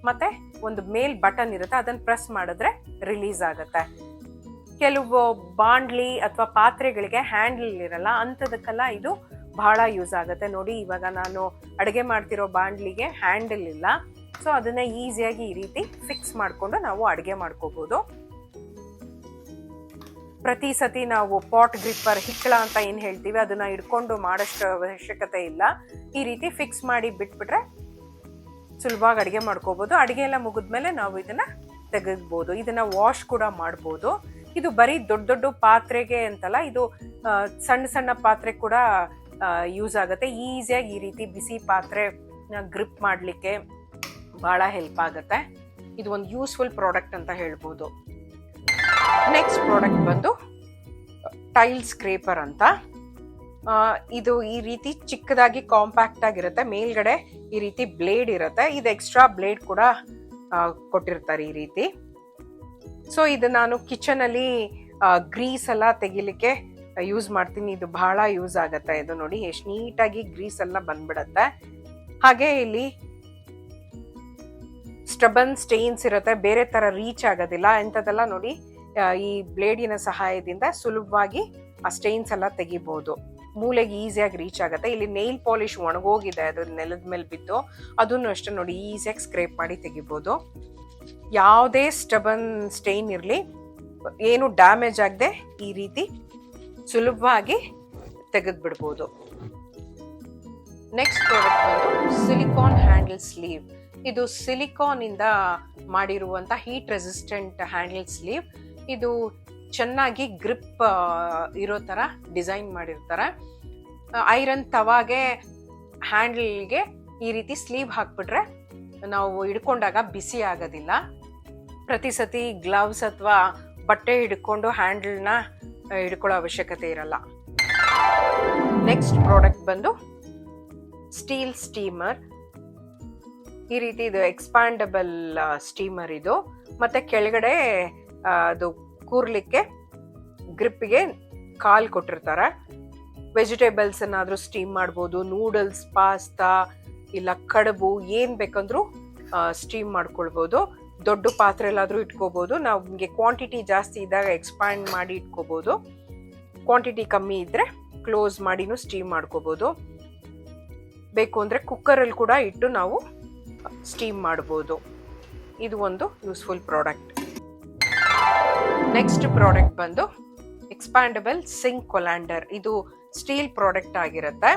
ಮತ್ತೆ ಒಂದು ಮೇಲ್ ಬಟನ್ ಇರುತ್ತೆ, ಅದನ್ನ ಪ್ರೆಸ್ ಮಾಡಿದ್ರೆ ರಿಲೀಸ್ ಆಗತ್ತೆ. ಕೆಲವು ಬಾಂಡ್ಲಿ ಅಥವಾ ಪಾತ್ರೆಗಳಿಗೆ ಹ್ಯಾಂಡಲ್ ಇರಲ್ಲ, ಅಂಥದಕ್ಕೆಲ್ಲ ಇದು ಬಹಳ ಯೂಸ್ ಆಗುತ್ತೆ. ನೋಡಿ, ಇವಾಗ ನಾನು ಅಡುಗೆ ಮಾಡ್ತಿರೋ ಬಾಂಡ್ಲಿಗೆ ಹ್ಯಾಂಡಲ್ ಇಲ್ಲ, ಸೊ ಅದನ್ನ ಈಸಿಯಾಗಿ ಈ ರೀತಿ ಫಿಕ್ಸ್ ಮಾಡಿಕೊಂಡು ನಾವು ಅಡುಗೆ ಮಾಡ್ಕೋಬಹುದು. ಪ್ರತಿ ಸತಿ ನಾವು ಪಾಟ್ ಗ್ರಿಪ್ಪರ್ ಹಿಕ್ಕಳ ಅಂತ ಏನ್ ಹೇಳ್ತೀವಿ ಅದನ್ನ ಇಟ್ಕೊಂಡು ಮಾಡೋಷ್ಟು ಅವಶ್ಯಕತೆ ಇಲ್ಲ. ಈ ರೀತಿ ಫಿಕ್ಸ್ ಮಾಡಿ ಬಿಟ್ಬಿಟ್ರೆ ಸುಲಭವಾಗಿ ಅಡುಗೆ ಮಾಡ್ಕೋಬಹುದು. ಅಡುಗೆ ಎಲ್ಲ ಮುಗಿದ್ಮೇಲೆ ನಾವು ಇದನ್ನ ತೆಗೆದ್ಬೋದು. ಇದನ್ನ ವಾಶ್ ಕೂಡ ಮಾಡ್ಬೋದು. ಇದು ಬರೀ ದೊಡ್ಡ ದೊಡ್ಡ ಪಾತ್ರೆಗೆ ಅಂತಲ್ಲ, ಇದು ಸಣ್ಣ ಸಣ್ಣ ಪಾತ್ರೆ ಕೂಡ ಯೂಸ್ ಆಗುತ್ತೆ. ಈಸಿಯಾಗಿ ಈ ರೀತಿ ಬಿಸಿ ಪಾತ್ರೆ ಗ್ರಿಪ್ ಮಾಡಲಿಕ್ಕೆ ಬಹಳ ಹೆಲ್ಪ್ ಆಗುತ್ತೆ. ಇದು ಒಂದು ಯೂಸ್ಫುಲ್ ಪ್ರಾಡಕ್ಟ್ ಅಂತ ಹೇಳ್ಬೋದು. ನೆಕ್ಸ್ಟ್ ಪ್ರಾಡಕ್ಟ್ ಬಂದು ಟೈಲ್ ಸ್ಕ್ರೇಪರ್ ಅಂತ. ಇದು ಈ ರೀತಿ ಚಿಕ್ಕದಾಗಿ ಕಾಂಪ್ಯಾಕ್ಟ್ ಆಗಿರುತ್ತೆ. ಮೇಲ್ಗಡೆ ಈ ರೀತಿ ಬ್ಲೇಡ್ ಇರುತ್ತೆ. ಇದು ಎಕ್ಸ್ಟ್ರಾ ಬ್ಲೇಡ್ ಕೂಡ ಕೊಟ್ಟಿರ್ತಾರೆ ಈ ರೀತಿ. ಸೊ ಇದು ನಾನು ಕಿಚನ್ ಅಲ್ಲಿ ಗ್ರೀಸ್ ಎಲ್ಲ ತೆಗಿಲಿಕ್ಕೆ ಯೂಸ್ ಮಾಡ್ತೀನಿ. ಇದು ಬಹಳ ಯೂಸ್ ಆಗತ್ತೆ. ಇದು ನೋಡಿ ಎಷ್ಟು ನೀಟಾಗಿ ಗ್ರೀಸ್ ಎಲ್ಲ ಬಂದ್ಬಿಡತ್ತೆ. ಹಾಗೆ ಇಲ್ಲಿ ಸ್ಟಬನ್ ಸ್ಟೇನ್ಸ್ ಇರುತ್ತೆ, ಬೇರೆ ತರ ರೀಚ್ ಆಗೋದಿಲ್ಲ. ಎಂಥದೆಲ್ಲ ನೋಡಿ ಈ ಬ್ಲೇಡಿನ ಸಹಾಯದಿಂದ ಸುಲಭವಾಗಿ ಆ ಸ್ಟೇನ್ಸ್ ಎಲ್ಲ ತೆಗಿಬಹುದು. ಮೂಲೆಗೆ ಈಸಿಯಾಗಿ ರೀಚ್ ಆಗುತ್ತೆ. ಇಲ್ಲಿ ನೈಲ್ ಪಾಲಿಶ್ ಒಣಗೋಗಿದೆ, ಅದು ನೆಲದ ಮೇಲೆ ಬಿದ್ದು, ಅದನ್ನು ಅಷ್ಟೇ ನೋಡಿ ಈಸಿಯಾಗಿ ಸ್ಕ್ರೇಪ್ ಮಾಡಿ ತೆಗಿಬಹುದು. ಯಾವುದೇ ಸ್ಟಬನ್ ಸ್ಟೇನ್ ಇರಲಿ, ಏನು ಡ್ಯಾಮೇಜ್ ಆಗದೆ ಈ ರೀತಿ ಸುಲಭವಾಗಿ ತೆಗೆದು ಬಿಡ್ಬೋದು. ನೆಕ್ಸ್ಟ್ ಪ್ರಾಡಕ್ಟ್ ಬಂದು ಸಿಲಿಕಾನ್ ಹ್ಯಾಂಡಲ್ ಸ್ಲೀವ್. ಇದು ಸಿಲಿಕಾನ್ ಇಂದ ಮಾಡಿರುವಂತ ಹೀಟ್ ರೆಸಿಸ್ಟೆಂಟ್ ಹ್ಯಾಂಡಲ್ ಸ್ಲೀವ್. ಇದು ಚೆನ್ನಾಗಿ ಗ್ರಿಪ್ ಇರೋ ತರ ಡಿಸೈನ್ ಮಾಡಿರ್ತಾರೆ. ಐರನ್ ತವಾಗೆ ಹ್ಯಾಂಡಲ್ಗೆ ಈ ರೀತಿ ಸ್ಲೀವ್ ಹಾಕ್ಬಿಟ್ರೆ ನಾವು ಹಿಡ್ಕೊಂಡಾಗ ಬಿಸಿ ಆಗೋದಿಲ್ಲ. ಪ್ರತಿ ಸತಿ ಗ್ಲವ್ಸ್ ಅಥವಾ ಬಟ್ಟೆ ಹಿಡ್ಕೊಂಡು ಹ್ಯಾಂಡಲ್ನ ಹಿಡ್ಕೊಳ್ಳೋ ಅವಶ್ಯಕತೆ ಇರಲ್ಲ. ನೆಕ್ಸ್ಟ್ ಪ್ರಾಡಕ್ಟ್ ಬಂದು ಸ್ಟೀಲ್ ಸ್ಟೀಮರ್. ಈ ರೀತಿ ಇದು ಎಕ್ಸ್ಪ್ಯಾಂಡಬಲ್ ಸ್ಟೀಮರ್ ಇದು. ಮತ್ತೆ ಕೆಳಗಡೆ ಅದು ಕೂರ್ಲಿಕ್ಕೆ ಗ್ರಿಪ್ಗೆ ಕಾಲ್ ಕೊಟ್ಟಿರ್ತಾರೆ. ವೆಜಿಟೇಬಲ್ಸ್ ಏನಾದ್ರೂ ಸ್ಟೀಮ್ ಮಾಡ್ಬೋದು, ನೂಡಲ್ಸ್, ಪಾಸ್ತಾ, ಇಲ್ಲ ಕಡುಬು, ಏನ್ ಬೇಕಂದ್ರೂ ಸ್ಟೀಮ್ ಮಾಡ್ಕೊಳ್ಬೋದು. ದೊಡ್ಡ ಪಾತ್ರೆ ಎಲ್ಲಾದ್ರೂ ಇಟ್ಕೋಬಹುದು. ನಾವು ನಿಮಗೆ ಕ್ವಾಂಟಿಟಿ ಜಾಸ್ತಿ ಇದ್ದಾಗ ಎಕ್ಸ್ಪ್ಯಾಂಡ್ ಮಾಡಿ ಇಟ್ಕೋಬಹುದು. ಕ್ವಾಂಟಿಟಿ ಕಮ್ಮಿ ಇದ್ರೆ ಕ್ಲೋಸ್ ಮಾಡಿನೂ ಸ್ಟೀಮ್ ಮಾಡ್ಕೋಬಹುದು. ಬೇಕು ಅಂದ್ರೆ ಕುಕ್ಕರಲ್ಲಿ ಕೂಡ ಇಟ್ಟು ನಾವು ಸ್ಟೀಮ್ ಮಾಡಬಹುದು. ಇದು ಒಂದು ಯೂಸ್ಫುಲ್ ಪ್ರಾಡಕ್ಟ್. ನೆಕ್ಸ್ಟ್ ಪ್ರಾಡಕ್ಟ್ ಬಂದು ಎಕ್ಸ್ಪ್ಯಾಂಡಬಲ್ ಸಿಂಕ್ ಕೊಲ್ಯಾಂಡರ್. ಇದು ಸ್ಟೀಲ್ ಪ್ರಾಡಕ್ಟ್ ಆಗಿರುತ್ತೆ.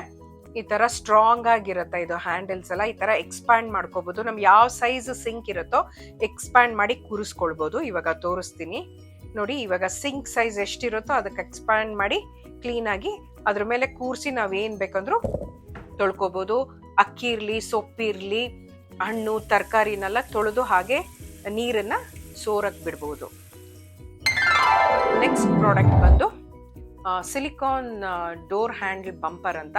ಈ ತರ ಸ್ಟ್ರಾಂಗ್ ಆಗಿರುತ್ತೆ ಇದು ಹ್ಯಾಂಡಲ್ಸ್ ಎಲ್ಲ. ಈ ತರ ಎಕ್ಸ್ಪ್ಯಾಂಡ್ ಮಾಡ್ಕೋಬಹುದು. ನಮ್ಗೆ ಯಾವ ಸೈಜ್ ಸಿಂಕ್ ಇರುತ್ತೋ ಎಕ್ಸ್ಪ್ಯಾಂಡ್ ಮಾಡಿ ಕೂರಿಸ್ಕೊಳ್ಬಹುದು. ಇವಾಗ ತೋರಿಸ್ತೀನಿ ನೋಡಿ. ಇವಾಗ ಸಿಂಕ್ ಸೈಜ್ ಎಷ್ಟಿರುತ್ತೋ ಅದಕ್ಕೆ ಎಕ್ಸ್ಪ್ಯಾಂಡ್ ಮಾಡಿ ಕ್ಲೀನ್ ಆಗಿ ಅದ್ರ ಮೇಲೆ ಕೂರಿಸಿ ನಾವೇನ್ ಬೇಕಂದ್ರೂ ತೊಳ್ಕೊಬಹುದು. ಅಕ್ಕಿ ಇರ್ಲಿ, ಸೊಪ್ಪಿರ್ಲಿ, ಹಣ್ಣು, ತರಕಾರಿನೆಲ್ಲ ತೊಳೆದು ಹಾಗೆ ನೀರನ್ನ ಸೋರಕ್ ಬಿಡ್ಬೋದು. ನೆಕ್ಸ್ಟ್ ಪ್ರಾಡಕ್ಟ್ ಬಂದು ಸಿಲಿಕಾನ್ ಡೋರ್ ಹ್ಯಾಂಡಲ್ ಬಂಪರ್ ಅಂತ.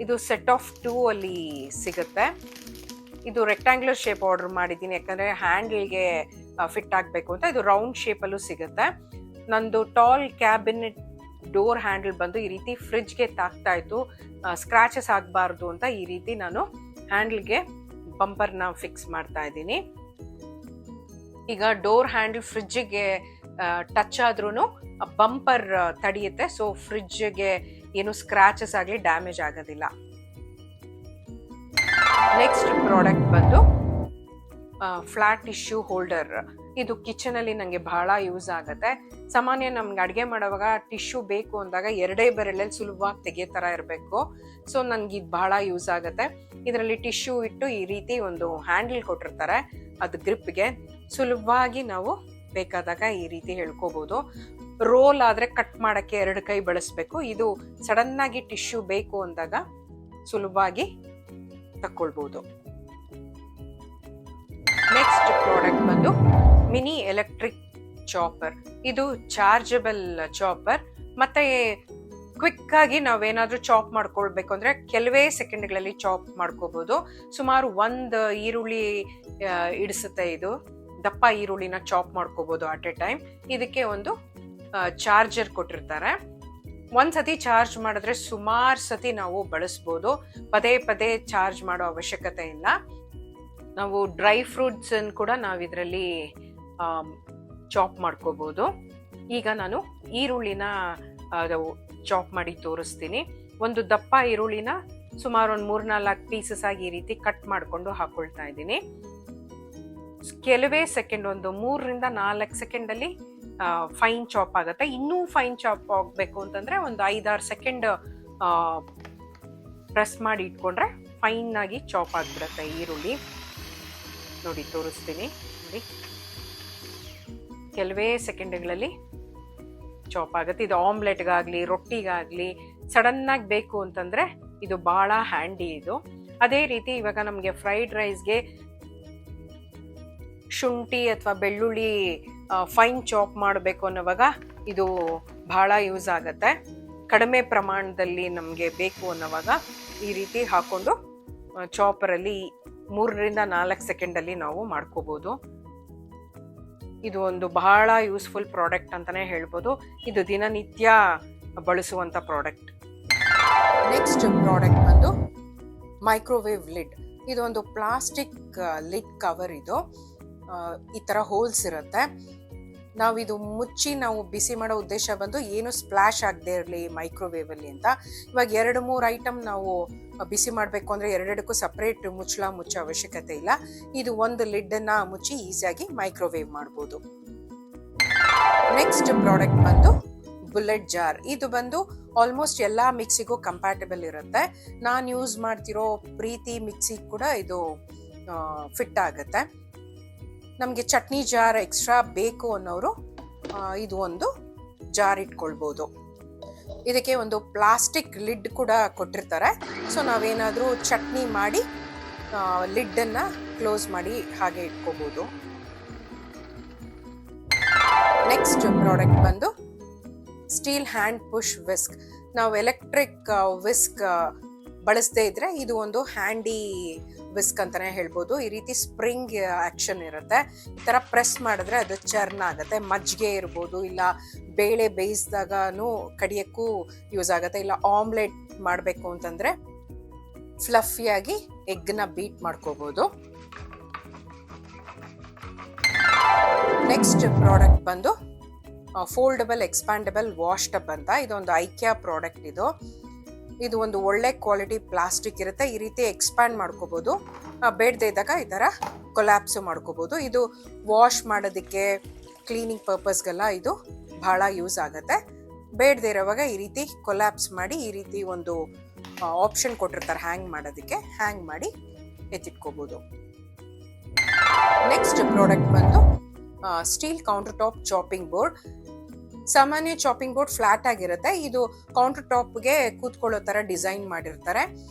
ಇದು ಸೆಟ್ ಆಫ್ 2 ಅಲ್ಲಿ ಸಿಗುತ್ತೆ. ಇದು ರೆಕ್ಟ್ಯಾಂಗ್ಯುಲರ್ ಶೇಪ್ ಆರ್ಡರ್ ಮಾಡಿದ್ದೀನಿ, ಯಾಕಂದ್ರೆ ಹ್ಯಾಂಡಲ್ಗೆ ಫಿಟ್ ಆಗಬೇಕು ಅಂತ. ಇದು ರೌಂಡ್ ಶೇಪಲ್ಲೂ ಸಿಗುತ್ತೆ. ನಂದು ಟಾಲ್ ಕ್ಯಾಬಿನೆಟ್ ಡೋರ್ ಹ್ಯಾಂಡಲ್ ಬಂದು ಈ ರೀತಿ ಫ್ರಿಡ್ಜ್ಗೆ ತಾಕ್ತಾ ಇತ್ತು. ಸ್ಕ್ರಾಚಸ್ ಆಗಬಾರ್ದು ಅಂತ ಈ ರೀತಿ ನಾನು ಹ್ಯಾಂಡಲ್ಗೆ ಬಂಪರ್ನ ಫಿಕ್ಸ್ ಮಾಡ್ತಾ ಇದ್ದೀನಿ. ಈಗ ಡೋರ್ ಹ್ಯಾಂಡಲ್ ಫ್ರಿಡ್ಜ್ಗೆ ಟಚ್ ಆದ್ರೂ ಬಂಪರ್ ತಡೆಯುತ್ತೆ. ಸೊ ಫ್ರಿಡ್ಜ್ಗೆ ಏನು ಸ್ಕ್ರಾಚಸ್ ಆಗಲಿ ಡ್ಯಾಮೇಜ್ ಆಗೋದಿಲ್ಲ. ನೆಕ್ಸ್ಟ್ ಪ್ರಾಡಕ್ಟ್ ಬಂದು ಫ್ಲಾಟ್ ಟಿಶ್ಯೂ ಹೋಲ್ಡರ್. ಇದು ಕಿಚನ್ ಅಲ್ಲಿ ನಂಗೆ ಬಹಳ ಯೂಸ್ ಆಗುತ್ತೆ. ಸಾಮಾನ್ಯ ನಮ್ಗೆ ಅಡುಗೆ ಮಾಡುವಾಗ ಟಿಶ್ಯೂ ಬೇಕು ಅಂದಾಗ 2 ಬೆರಳಲ್ಲಿ ಸುಲಭವಾಗಿ ತೆಗಿಯೋ ತರ ಇರಬೇಕು. ಸೊ ನನ್ಗೆ ಇದು ಬಹಳ ಯೂಸ್ ಆಗುತ್ತೆ. ಇದರಲ್ಲಿ ಟಿಶ್ಯೂ ಇಟ್ಟು ಈ ರೀತಿ ಒಂದು ಹ್ಯಾಂಡಲ್ ಕೊಟ್ಟಿರ್ತಾರೆ. ಅದು ಗ್ರಿಪ್ಗೆ ಸುಲಭವಾಗಿ ನಾವು ಬೇಕಾದಾಗ ಈ ರೀತಿ ಹೇಳ್ಕೋಬಹುದು. ರೋಲ್ ಆದ್ರೆ ಕಟ್ ಮಾಡಕ್ಕೆ 2 ಕೈ ಬಳಸಬೇಕು. ಇದು ಸಡನ್ ಆಗಿ ಟಿಶ್ಯೂ ಬೇಕು ಅಂದಾಗ ಸುಲಭವಾಗಿ ತಕ್ಕೊಳ್ಬಹುದು. ನೆಕ್ಸ್ಟ್ ಪ್ರಾಡಕ್ಟ್ ಬಂದು ಮಿನಿ ಎಲೆಕ್ಟ್ರಿಕ್ ಚಾಪರ್. ಇದು ಚಾರ್ಜಬಲ್ ಚಾಪರ್. ಮತ್ತೆ ಕ್ವಿಕ್ ಆಗಿ ನಾವೇನಾದ್ರೂ ಚಾಪ್ ಮಾಡ್ಕೊಳ್ಬೇಕು ಅಂದ್ರೆ ಕೆಲವೇ ಸೆಕೆಂಡ್ಗಳಲ್ಲಿ ಚಾಪ್ ಮಾಡ್ಕೋಬಹುದು. ಸುಮಾರು 1 ಈರುಳ್ಳಿ ಇಡಿಸುತ್ತೆ ಇದು. ದಪ್ಪ ಈರುಳ್ಳಿನ ಚಾಪ್ ಮಾಡ್ಕೋಬಹುದು ಅಟ್ ಎ ಟೈಮ್. ಇದಕ್ಕೆ ಒಂದು ಚಾರ್ಜರ್ ಕೊಟ್ಟಿರ್ತಾರೆ. ಒಂದ್ಸತಿ ಚಾರ್ಜ್ ಮಾಡಿದ್ರೆ ಸುಮಾರು ಸತಿ ನಾವು ಬಳಸ್ಬೋದು. ಪದೇ ಪದೇ ಚಾರ್ಜ್ ಮಾಡೋ ಅವಶ್ಯಕತೆ ಇಲ್ಲ. ನಾವು ಡ್ರೈ ಫ್ರೂಟ್ಸ್ ಕೂಡ ನಾವು ಇದರಲ್ಲಿ ಚಾಪ್ ಮಾಡ್ಕೋಬಹುದು. ಈಗ ನಾನು ಈರುಳ್ಳಿನ ಚಾಪ್ ಮಾಡಿ ತೋರಿಸ್ತೀನಿ. ಒಂದು ದಪ್ಪ ಈರುಳ್ಳಿನ ಸುಮಾರು ಒಂದು 3-4 ಪೀಸಸ್ ಆಗಿ ಈ ರೀತಿ ಕಟ್ ಮಾಡಿಕೊಂಡು ಹಾಕೊಳ್ತಾ ಇದ್ದೀನಿ. ಕೆಲವೇ ಸೆಕೆಂಡ್, ಒಂದು 3-4 ಸೆಕೆಂಡ್ ಅಲ್ಲಿ ಫೈನ್ ಚಾಪ್ ಆಗುತ್ತೆ. ಇನ್ನೂ ಫೈನ್ ಚಾಪ್ ಆಗಬೇಕು ಅಂತಂದ್ರೆ ಒಂದು 5-6 ಸೆಕೆಂಡ್ ಪ್ರೆಸ್ ಮಾಡಿ ಇಟ್ಕೊಂಡ್ರೆ ಫೈನ್ ಆಗಿ ಚಾಪ್ ಆಗಿಬಿಡುತ್ತೆ ಈರುಳ್ಳಿ. ನೋಡಿ ತೋರಿಸ್ತೀನಿ ನೋಡಿ, ಕೆಲವೇ ಸೆಕೆಂಡ್ಗಳಲ್ಲಿ ಚಾಪ್ ಆಗುತ್ತೆ. ಇದು ಆಮ್ಲೆಟ್ಗಾಗ್ಲಿ ರೊಟ್ಟಿಗಾಗ್ಲಿ ಸಡನ್ ಆಗಿ ಬೇಕು ಅಂತಂದ್ರೆ ಇದು ಬಹಳ ಹ್ಯಾಂಡಿ ಇದು. ಅದೇ ರೀತಿ ಇವಾಗ ನಮಗೆ ಫ್ರೈಡ್ ರೈಸ್ಗೆ ಶುಂಠಿ ಅಥವಾ ಬೆಳ್ಳುಳ್ಳಿ ಫೈನ್ ಚಾಪ್ ಮಾಡಬೇಕು ಅನ್ನೋವಾಗ ಇದು ಬಹಳ ಯೂಸ್ ಆಗುತ್ತೆ. ಕಡಿಮೆ ಪ್ರಮಾಣದಲ್ಲಿ ನಮಗೆ ಬೇಕು ಅನ್ನೋವಾಗ ಈ ರೀತಿ ಹಾಕೊಂಡು ಚಾಪರಲ್ಲಿ 3-4 ಸೆಕೆಂಡಲ್ಲಿ ನಾವು ಮಾಡ್ಕೋಬಹುದು. ಇದು ಒಂದು ಬಹಳ ಯೂಸ್ಫುಲ್ ಪ್ರಾಡಕ್ಟ್ ಅಂತಾನೆ ಹೇಳ್ಬೋದು. ಇದು ದಿನನಿತ್ಯ ಬಳಸುವಂತ ಪ್ರಾಡಕ್ಟ್. ನೆಕ್ಸ್ಟ್ ಪ್ರಾಡಕ್ಟ್ ಬಂದು ಮೈಕ್ರೋವೇವ್ ಲಿಡ್. ಇದು ಒಂದು ಪ್ಲಾಸ್ಟಿಕ್ ಲಿಡ್ ಕವರ್. ಇದು ಈ ತರ ಹೋಲ್ಸ್ ಇರುತ್ತೆ. ನಾವಿದು ಮುಚ್ಚಿ ನಾವು ಬಿಸಿ ಮಾಡೋ ಉದ್ದೇಶ ಬಂದು ಏನು ಸ್ಪ್ಲಾಶ್ ಆಗದೆ ಇರಲಿ ಮೈಕ್ರೋವೇವ್ ಅಲ್ಲಿ ಅಂತ. ಇವಾಗ 2-3 ಐಟಮ್ ನಾವು ಬಿಸಿ ಮಾಡಬೇಕು ಅಂದ್ರೆ 2ಕ್ಕೂ ಸಪ್ರೇಟ್ ಮುಚ್ಚೋ ಅವಶ್ಯಕತೆ ಇಲ್ಲ. ಇದು ಒಂದು ಲಿಡ್ ಅನ್ನ ಮುಚ್ಚಿ ಈಸಿಯಾಗಿ ಮೈಕ್ರೋವೇವ್ ಮಾಡ್ಬೋದು. ನೆಕ್ಸ್ಟ್ ಪ್ರಾಡಕ್ಟ್ ಬಂದು ಬುಲೆಟ್ ಜಾರ್. ಇದು ಬಂದು ಆಲ್ಮೋಸ್ಟ್ ಎಲ್ಲಾ ಮಿಕ್ಸಿಗೂ ಕಂಪ್ಯಾಟಬಲ್ ಇರುತ್ತೆ. ನಾನು ಯೂಸ್ ಮಾಡ್ತಿರೋ ಪ್ರೀತಿ ಮಿಕ್ಸಿ ಕೂಡ ಇದು ಫಿಟ್ ಆಗುತ್ತೆ. ನಮಗೆ ಚಟ್ನಿ ಜಾರ್ ಎಕ್ಸ್ಟ್ರಾ ಬೇಕು ಅನ್ನೋರು ಇದು ಒಂದು ಜಾರ್ ಇಟ್ಕೊಳ್ಬೋದು. ಇದಕ್ಕೆ ಒಂದು ಪ್ಲಾಸ್ಟಿಕ್ ಲಿಡ್ ಕೂಡ ಕೊಟ್ಟಿರ್ತಾರೆ. ಸೊ ನಾವೇನಾದರೂ ಚಟ್ನಿ ಮಾಡಿ ಲಿಡ್ಡನ್ನು ಕ್ಲೋಸ್ ಮಾಡಿ ಹಾಗೆ ಇಟ್ಕೋಬೋದು. ನೆಕ್ಸ್ಟ್ ಪ್ರಾಡಕ್ಟ್ ಬಂದು ಸ್ಟೀಲ್ ಹ್ಯಾಂಡ್ ಪುಷ್ ವಿಸ್ಕ್. ನಾವು ಎಲೆಕ್ಟ್ರಿಕ್ ವಿಸ್ಕ್ ಬಳಸದೇ ಇದ್ರೆ ಇದು ಒಂದು ಹ್ಯಾಂಡಿ ವಿಸ್ಕ್ ಅಂತಾನೆ ಹೇಳ್ಬೋದು. ಈ ರೀತಿ ಸ್ಪ್ರಿಂಗ್ ಆಕ್ಷನ್ ಇರುತ್ತೆ. ಈ ತರ ಪ್ರೆಸ್ ಮಾಡಿದ್ರೆ ಅದು ಚರ್ನ್ ಆಗುತ್ತೆ. ಮಜ್ಜಿಗೆ ಇರ್ಬೋದು, ಇಲ್ಲ ಬೇಳೆ ಬೇಯಿಸಿದಾಗನೂ ಕಡಿಯಕ್ಕೂ ಯೂಸ್ ಆಗುತ್ತೆ. ಇಲ್ಲ ಆಮ್ಲೆಟ್ ಮಾಡಬೇಕು ಅಂತಂದ್ರೆ ಫ್ಲಫಿಯಾಗಿ ಎಗ್ನ ಬೀಟ್ ಮಾಡ್ಕೋಬಹುದು. ನೆಕ್ಸ್ಟ್ ಪ್ರಾಡಕ್ಟ್ ಬಂದು ಫೋಲ್ಡಬಲ್ ಎಕ್ಸ್ಪ್ಯಾಂಡಬಲ್ ವಾಶ್ ಟಬ್ ಅಂತ. ಇದೊಂದು ಐಕ್ಯಾ ಪ್ರಾಡಕ್ಟ್. ಇದು ಒಂದು ಒಳ್ಳೆ ಕ್ವಾಲಿಟಿ ಪ್ಲಾಸ್ಟಿಕ್ ಇರುತ್ತೆ. ಈ ರೀತಿ ಎಕ್ಸ್ಪ್ಯಾಂಡ್ ಮಾಡ್ಕೋಬಹುದು. ಬೇಡದೇ ಇದ್ದಾಗ ಈ ತರ ಕೊಲ್ಯಾಪ್ಸ್ ಮಾಡ್ಕೋಬಹುದು. ಇದು ವಾಶ್ ಮಾಡೋದಕ್ಕೆ, ಕ್ಲೀನಿಂಗ್ ಪರ್ಪಸ್ಗೆಲ್ಲ ಇದು ಬಹಳ ಯೂಸ್ ಆಗುತ್ತೆ. ಬೇಡದೇ ಇರೋವಾಗ ಈ ರೀತಿ ಕೊಲ್ಯಾಪ್ಸ್ ಮಾಡಿ ಈ ರೀತಿ ಒಂದು ಆಪ್ಷನ್ ಕೊಟ್ಟಿರ್ತಾರೆ ಹ್ಯಾಂಗ್ ಮಾಡೋದಕ್ಕೆ, ಹ್ಯಾಂಗ್ ಮಾಡಿ ಎತ್ತಿಟ್ಕೋಬೋದು. ನೆಕ್ಸ್ಟ್ ಪ್ರಾಡಕ್ಟ್ ಬಂದು steel counter top chopping board. ಸಾಮಾನ್ಯ ಚಾಪಿಂಗ್ ಬೋರ್ಡ್ ಫ್ಲಾಟ್ ಆಗಿರುತ್ತೆ, ಇದು ಕೌಂಟರ್ ಟಾಪ್ಗೆ ಕೂತ್ಕೊಳ್ಳೋ ತರ ಡಿಸೈನ್ ಮಾಡಿರ್ತಾರೆ.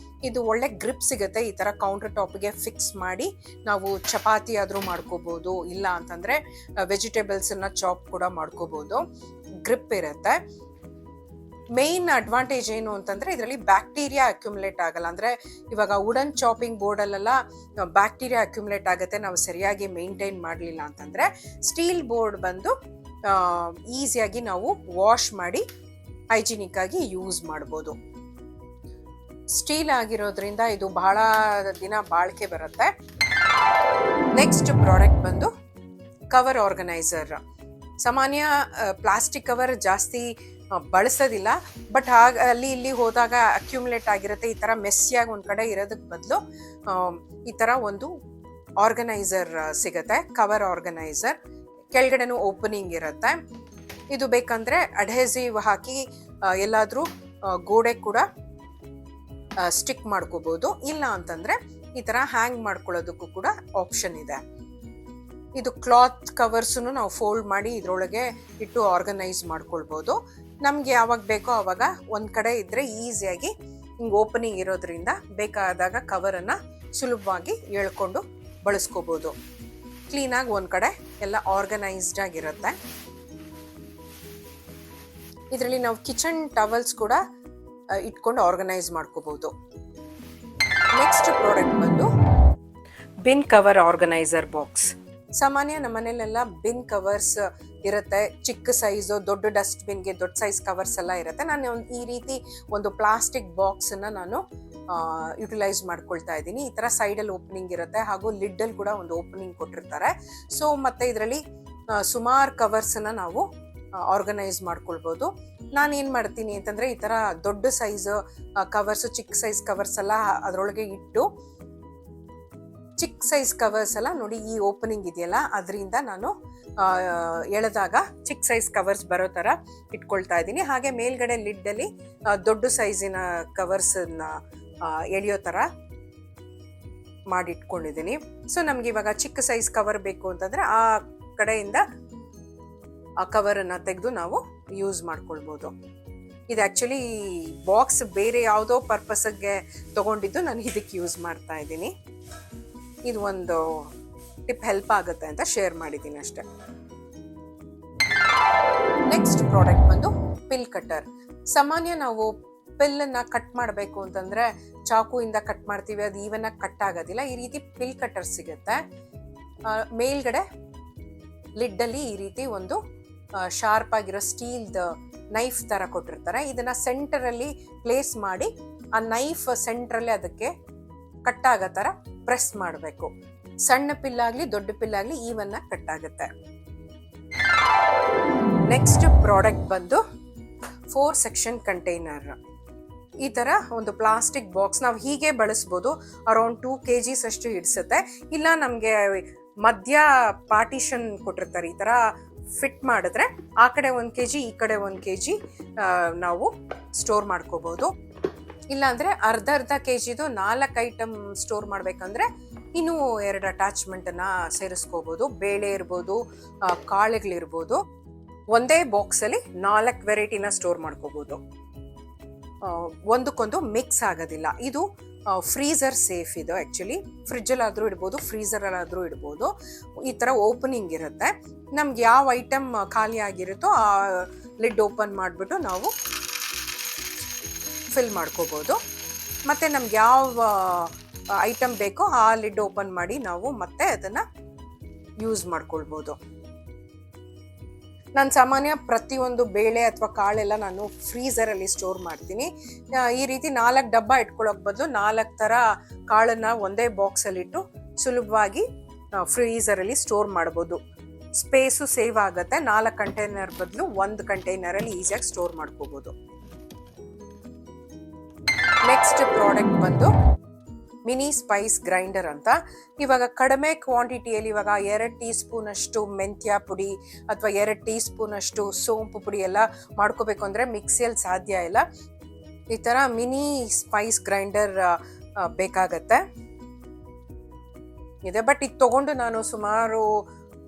ಇದು ಒಳ್ಳೆ ಗ್ರಿಪ್ ಸಿಗುತ್ತೆ. ಈ ತರ ಕೌಂಟರ್ ಟಾಪ್ಗೆ ಫಿಕ್ಸ್ ಮಾಡಿ ನಾವು ಚಪಾತಿ ಆದ್ರೂ ಮಾಡ್ಕೋಬಹುದು, ಇಲ್ಲ ಅಂತಂದ್ರೆ ವೆಜಿಟೇಬಲ್ಸ್ ಅನ್ನ ಚಾಪ್ ಕೂಡ ಮಾಡ್ಕೋಬಹುದು. ಗ್ರಿಪ್ ಇರುತ್ತೆ. ಮೇನ್ ಅಡ್ವಾಂಟೇಜ್ ಏನು ಅಂತಂದ್ರೆ ಇದರಲ್ಲಿ ಬ್ಯಾಕ್ಟೀರಿಯಾ ಅಕ್ಯುಮುಲೇಟ್ ಆಗಲ್ಲ. ಅಂದ್ರೆ ಇವಾಗ ವುಡನ್ ಚಾಪಿಂಗ್ ಬೋರ್ಡ್ ಅಲ್ಲೆಲ್ಲ ಬ್ಯಾಕ್ಟೀರಿಯಾ ಅಕ್ಯುಮುಲೇಟ್ ಆಗುತ್ತೆ ನಾವು ಸರಿಯಾಗಿ ಮೇಂಟೈನ್ ಮಾಡಲಿಲ್ಲ ಅಂತಂದ್ರೆ. ಸ್ಟೀಲ್ ಬೋರ್ಡ್ ಬಂದು ಈಸಿಯಾಗಿ ನಾವು ವಾಶ್ ಮಾಡಿ ಹೈಜಿನಿಕ್ ಆಗಿ ಯೂಸ್ ಮಾಡ್ಬೋದು. ಸ್ಟೀಲ್ ಆಗಿರೋದ್ರಿಂದ ಇದು ಬಹಳ ದಿನ ಬಾಳಿಕೆ ಬರುತ್ತೆ. ನೆಕ್ಸ್ಟ್ ಪ್ರಾಡಕ್ಟ್ ಬಂದು ಕವರ್ ಆರ್ಗನೈಸರ್. ಸಾಮಾನ್ಯ ಪ್ಲಾಸ್ಟಿಕ್ ಕವರ್ ಜಾಸ್ತಿ ಬಳಸೋದಿಲ್ಲ, ಬಟ್ ಅಲ್ಲಿ ಇಲ್ಲಿ ಹೋದಾಗ ಅಕ್ಯುಮುಲೇಟ್ ಆಗಿರುತ್ತೆ. ಈ ತರ ಮೆಸ್ಸಿಯಾಗಿ ಒಂದ್ ಕಡೆ ಇರೋದಕ್ಕೆ ಬದಲು ಈ ತರ ಒಂದು ಆರ್ಗನೈಸರ್ ಸಿಗುತ್ತೆ, ಕವರ್ ಆರ್ಗನೈಸರ್. ಕೆಳಗಡೆನೂ ಓಪನಿಂಗ್ ಇರುತ್ತೆ. ಇದು ಬೇಕಂದ್ರೆ ಅಡ್ಹೆಸಿವ್ ಹಾಕಿ ಎಲ್ಲಾದ್ರೂ ಗೋಡೆ ಕೂಡ ಸ್ಟಿಕ್ ಮಾಡ್ಕೋಬಹುದು, ಇಲ್ಲ ಅಂತಂದ್ರೆ ಈ ತರ ಹ್ಯಾಂಗ್ ಮಾಡ್ಕೊಳ್ಳೋದಕ್ಕೂ ಕೂಡ ಆಪ್ಷನ್ ಇದೆ. ಇದು ಕ್ಲಾತ್ ಕವರ್ಸ್ ನಾವು ಫೋಲ್ಡ್ ಮಾಡಿ ಇದ್ರೊಳಗೆ ಇಟ್ಟು ಆರ್ಗನೈಸ್ ಮಾಡ್ಕೊಳ್ಬಹುದು. ನಮ್ಗೆ ಯಾವಾಗ ಬೇಕೋ ಅವಾಗ ಒಂದ್ ಕಡೆ ಇದ್ರೆ ಈಸಿಯಾಗಿ ಹಿಂಗ್ ಓಪನಿಂಗ್ ಇರೋದ್ರಿಂದ ಬೇಕಾದಾಗ ಕವರ್ ಅನ್ನ ಸುಲಭವಾಗಿ ಎಳ್ಕೊಂಡು ಬಳಸ್ಕೋಬಹುದು. ಕ್ಲೀನ್ ಆಗಿ ಒಂದ್ ಕಡೆ ಎಲ್ಲ ಆರ್ಗನೈಸ್ಡ್ ಆಗಿರುತ್ತೆ. ಇದರಲ್ಲಿ ನಾವು ಕಿಚನ್ ಟವಲ್ಸ್ ಕೂಡ ಇಟ್ಕೊಂಡು ಆರ್ಗನೈಸ್ ಮಾಡ್ಕೋಬಹುದು. ನೆಕ್ಸ್ಟ್ ಪ್ರಾಡಕ್ಟ್ ಬಂದು ಬಿನ್ ಕವರ್ ಆರ್ಗನೈಸರ್ ಬಾಕ್ಸ್. ಸಾಮಾನ್ಯ ನಮ್ಮ ಮನೇಲೆಲ್ಲ ಬಿನ್ ಕವರ್ಸ್ ಇರುತ್ತೆ, ಚಿಕ್ಕ ಸೈಜು, ದೊಡ್ಡ ಡಸ್ಟ್ ಬಿನ್ಗೆ ದೊಡ್ಡ ಸೈಜ್ ಕವರ್ಸ್ ಎಲ್ಲ ಇರುತ್ತೆ. ನಾನು ಈ ರೀತಿ ಒಂದು ಪ್ಲಾಸ್ಟಿಕ್ ಬಾಕ್ಸ್ ಅನ್ನ ನಾನು ಯುಟಿಲೈಸ್ ಮಾಡ್ಕೊಳ್ತಾ ಇದ್ದೀನಿ. ಈ ತರ ಸೈಡಲ್ಲಿ ಓಪನಿಂಗ್ ಇರುತ್ತೆ, ಹಾಗೂ ಲಿಡ್ ಅಲ್ಲಿ ಕೂಡ ಒಂದು ಓಪನಿಂಗ್ ಕೊಟ್ಟಿರ್ತಾರೆ. ಸೊ ಮತ್ತೆ ಇದರಲ್ಲಿ ಸುಮಾರು ಕವರ್ಸ್ ಅನ್ನ ನಾವು ಆರ್ಗನೈಸ್ ಮಾಡ್ಕೊಳ್ಬಹುದು. ನಾನು ಏನ್ ಮಾಡ್ತೀನಿ ಅಂತಂದ್ರೆ ಈ ತರ ದೊಡ್ಡ ಸೈಜ್ ಕವರ್ಸ್, ಚಿಕ್ಕ ಸೈಜ್ ಕವರ್ಸ್ ಎಲ್ಲ ಅದರೊಳಗೆ ಇಟ್ಟು, ಚಿಕ್ಕ ಸೈಜ್ ಕವರ್ಸ್ ಎಲ್ಲ ನೋಡಿ ಈ ಓಪನಿಂಗ್ ಇದೆಯಲ್ಲ ಅದರಿಂದ ನಾನು ಎಳೆದಾಗ ಚಿಕ್ಕ ಸೈಜ್ ಕವರ್ಸ್ ಬರೋ ತರ ಇಟ್ಕೊಳ್ತಾ ಇದ್ದೀನಿ. ಹಾಗೆ ಮೇಲ್ಗಡೆ ಲಿಡ್ ಅಲ್ಲಿ ದೊಡ್ಡ ಸೈಜಿನ ಕವರ್ಸ್ ಎಳೆಯೋ ತರ ಮಾಡಿ ಇಟ್ಕೊಂಡಿದ್ದೀನಿ. ಸೊ ನಮ್ಗೆ ಇವಾಗ ಚಿಕ್ಕ ಸೈಜ್ ಕವರ್ ಬೇಕು ಅಂತಂದ್ರೆ ಆ ಕಡೆಯಿಂದ ಆ ಕವರ್ ಅನ್ನ ತೆಗೆದು ನಾವು ಯೂಸ್ ಮಾಡ್ಕೊಳ್ಬಹುದು. ಇದು ಆಕ್ಚುಲಿ ಬಾಕ್ಸ್ ಬೇರೆ ಯಾವುದೋ ಪರ್ಪಸ್ಗೆ ತಗೊಂಡಿದ್ದು ನಾನು ಇದಕ್ಕೆ ಯೂಸ್ ಮಾಡ್ತಾ ಇದ್ದೀನಿ. ಇದು ಒಂದು ಟಿಪ್ ಹೆಲ್ಪ್ ಆಗುತ್ತೆ ಅಂತ ಶೇರ್ ಮಾಡಿದ್ದೀನಿ ಅಷ್ಟೇ. ನೆಕ್ಸ್ಟ್ ಪ್ರಾಡಕ್ಟ್ ಬಂದು ಪಿಲ್ ಕಟ್ಟರ್. ಸಾಮಾನ್ಯ ನಾವು ಪಿಲ್ ಅನ್ನ ಕಟ್ ಮಾಡಬೇಕು ಅಂತಂದ್ರೆ ಚಾಕುಯಿಂದ ಕಟ್ ಮಾಡ್ತೀವಿ, ಅದು ಈವನ್ ಆಗಿ ಕಟ್ ಆಗೋದಿಲ್ಲ. ಈ ರೀತಿ ಪಿಲ್ ಕಟ್ಟರ್ ಸಿಗುತ್ತೆ. ಮೇಲ್ಗಡೆ ಲಿಡ್ ಅಲ್ಲಿ ಈ ರೀತಿ ಒಂದು ಶಾರ್ಪ್ ಆಗಿರೋ ಸ್ಟೀಲ್ದ ನೈಫ್ ತರ ಕೊಟ್ಟಿರ್ತಾರೆ. ಇದನ್ನ ಸೆಂಟರ್ ಅಲ್ಲಿ ಪ್ಲೇಸ್ ಮಾಡಿ ಆ ನೈಫ್ ಸೆಂಟರ್ ಅಲ್ಲಿ ಅದಕ್ಕೆ ಕಟ್ ಆಗೋ ತರ ಪ್ರೆಸ್ ಮಾಡಬೇಕು. ಸಣ್ಣ ಪಿಲ್ ಆಗ್ಲಿ ದೊಡ್ಡ ಪಿಲ್ ಆಗ್ಲಿ ಈವನ್ ಆಗಿ ಕಟ್ ಆಗುತ್ತೆ. ನೆಕ್ಸ್ಟ್ ಪ್ರಾಡಕ್ಟ್ ಬಂದು 4 ಸೆಕ್ಷನ್ ಕಂಟೈನರ್. ಈ ತರ ಒಂದು ಪ್ಲಾಸ್ಟಿಕ್ ಬಾಕ್ಸ್ ನಾವು ಹೀಗೆ ಬಳಸ್ಬೋದು. ಅರೌಂಡ್ 2 kgs ಅಷ್ಟು ಹಿಡಿಸುತ್ತೆ. ಇಲ್ಲ ನಮ್ಗೆ ಮಧ್ಯ ಪಾರ್ಟಿಷನ್ ಕೊಟ್ಟಿರ್ತಾರೆ, ಈ ತರ ಫಿಟ್ ಮಾಡಿದ್ರೆ ಆ ಕಡೆ 1 kg ಈ ಕಡೆ 1 kg ನಾವು ಸ್ಟೋರ್ ಮಾಡ್ಕೋಬಹುದು. ಇಲ್ಲ ಅಂದ್ರೆ ಅರ್ಧ kgದು 4 ಐಟಮ್ ಸ್ಟೋರ್ ಮಾಡ್ಬೇಕಂದ್ರೆ ಇನ್ನೂ 2 ಅಟ್ಯಾಚ್ಮೆಂಟ್ ಅನ್ನ ಸೇರಿಸ್ಕೋಬಹುದು. ಬೇಳೆ ಇರ್ಬೋದು, ಕಾಳುಗಳಿರ್ಬೋದು. ಒಂದೇ ಬಾಕ್ಸ್ ಅಲ್ಲಿ 4 ವೆರೈಟಿನ ಸ್ಟೋರ್ ಮಾಡ್ಕೋಬಹುದು. ಒಂದಕ್ಕೊಂದು ಮಿಕ್ಸ್ ಆಗೋದಿಲ್ಲ. ಇದು ಫ್ರೀಸರ್ ಸೇಫ್. ಇದು ಆಕ್ಚುಲಿ ಫ್ರಿಜ್ ಅಲ್ಲಾದ್ರೂ ಇಡ್ಬೋದು, ಫ್ರೀಸರ್ ಅಲ್ಲಾದ್ರೂ ಇಡ್ಬೋದು. ಈ ತರ ಓಪನಿಂಗ್ ಇರುತ್ತೆ. ನಮ್ಗೆ ಯಾವ ಐಟಮ್ ಖಾಲಿ ಆಗಿರುತ್ತೋ ಆ ಲಿಡ್ ಓಪನ್ ಮಾಡಿಬಿಟ್ಟು ನಾವು ಫಿಲ್ ಮಾಡ್ಕೋಬಹುದು. ಮತ್ತೆ ನಮ್ಗೆ ಯಾವ ಐಟಮ್ ಬೇಕೋ ಆ ಲಿಡ್ ಓಪನ್ ಮಾಡಿ ನಾವು ಮತ್ತೆ ಅದನ್ನ ಯೂಸ್ ಮಾಡ್ಕೊಳ್ಬಹುದು. ನಾನು ಸಾಮಾನ್ಯ ಪ್ರತಿಯೊಂದು ಬೇಳೆ ಅಥವಾ ಕಾಳೆಲ್ಲ ನಾನು ಫ್ರೀಸರ್ ಅಲ್ಲಿ ಸ್ಟೋರ್ ಮಾಡ್ತೀನಿ. ಈ ರೀತಿ 4 ಡಬ್ಬ ಇಟ್ಕೊಳ್ಳೋಕ್ ಬದಲು 4 ತರ ಕಾಳನ್ನ ಒಂದೇ ಬಾಕ್ಸ್ ಅಲ್ಲಿ ಇಟ್ಟು ಸುಲಭವಾಗಿ ಫ್ರೀಸರ್ ಅಲ್ಲಿ ಸ್ಟೋರ್ ಮಾಡಬಹುದು. ಸ್ಪೇಸು ಸೇವ್ ಆಗುತ್ತೆ. 4 ಕಂಟೈನರ್ ಬದಲು 1 ಕಂಟೈನರ್ ಅಲ್ಲಿ ಈಸಿಯಾಗಿ ಸ್ಟೋರ್ ಮಾಡ್ಕೋಬಹುದು. ನೆಕ್ಸ್ಟ್ ಪ್ರಾಡಕ್ಟ್ ಬಂದು ಮಿನಿ ಸ್ಪೈಸ್ ಗ್ರೈಂಡರ್ ಅಂತ. ಇವಾಗ ಕಡಿಮೆ ಕ್ವಾಂಟಿಟಿಯಲ್ಲಿ ಇವಾಗ 2 ಟೀ ಸ್ಪೂನ್ ಅಷ್ಟು ಮೆಂತ್ಯ ಪುಡಿ ಅಥವಾ 2 ಟೀ ಸ್ಪೂನ್ ಅಷ್ಟು ಸೋಂಪು ಪುಡಿ ಎಲ್ಲ ಮಾಡ್ಕೋಬೇಕು ಅಂದ್ರೆ ಮಿಕ್ಸಿಯಲ್ಲಿ ಸಾಧ್ಯ ಇಲ್ಲ. ಈ ತರ ಮಿನಿ ಸ್ಪೈಸ್ ಗ್ರೈಂಡರ್ ಬೇಕಾಗತ್ತೆ ಇದೆ. ಬಟ್ ಇದು ತಗೊಂಡು ನಾನು ಸುಮಾರು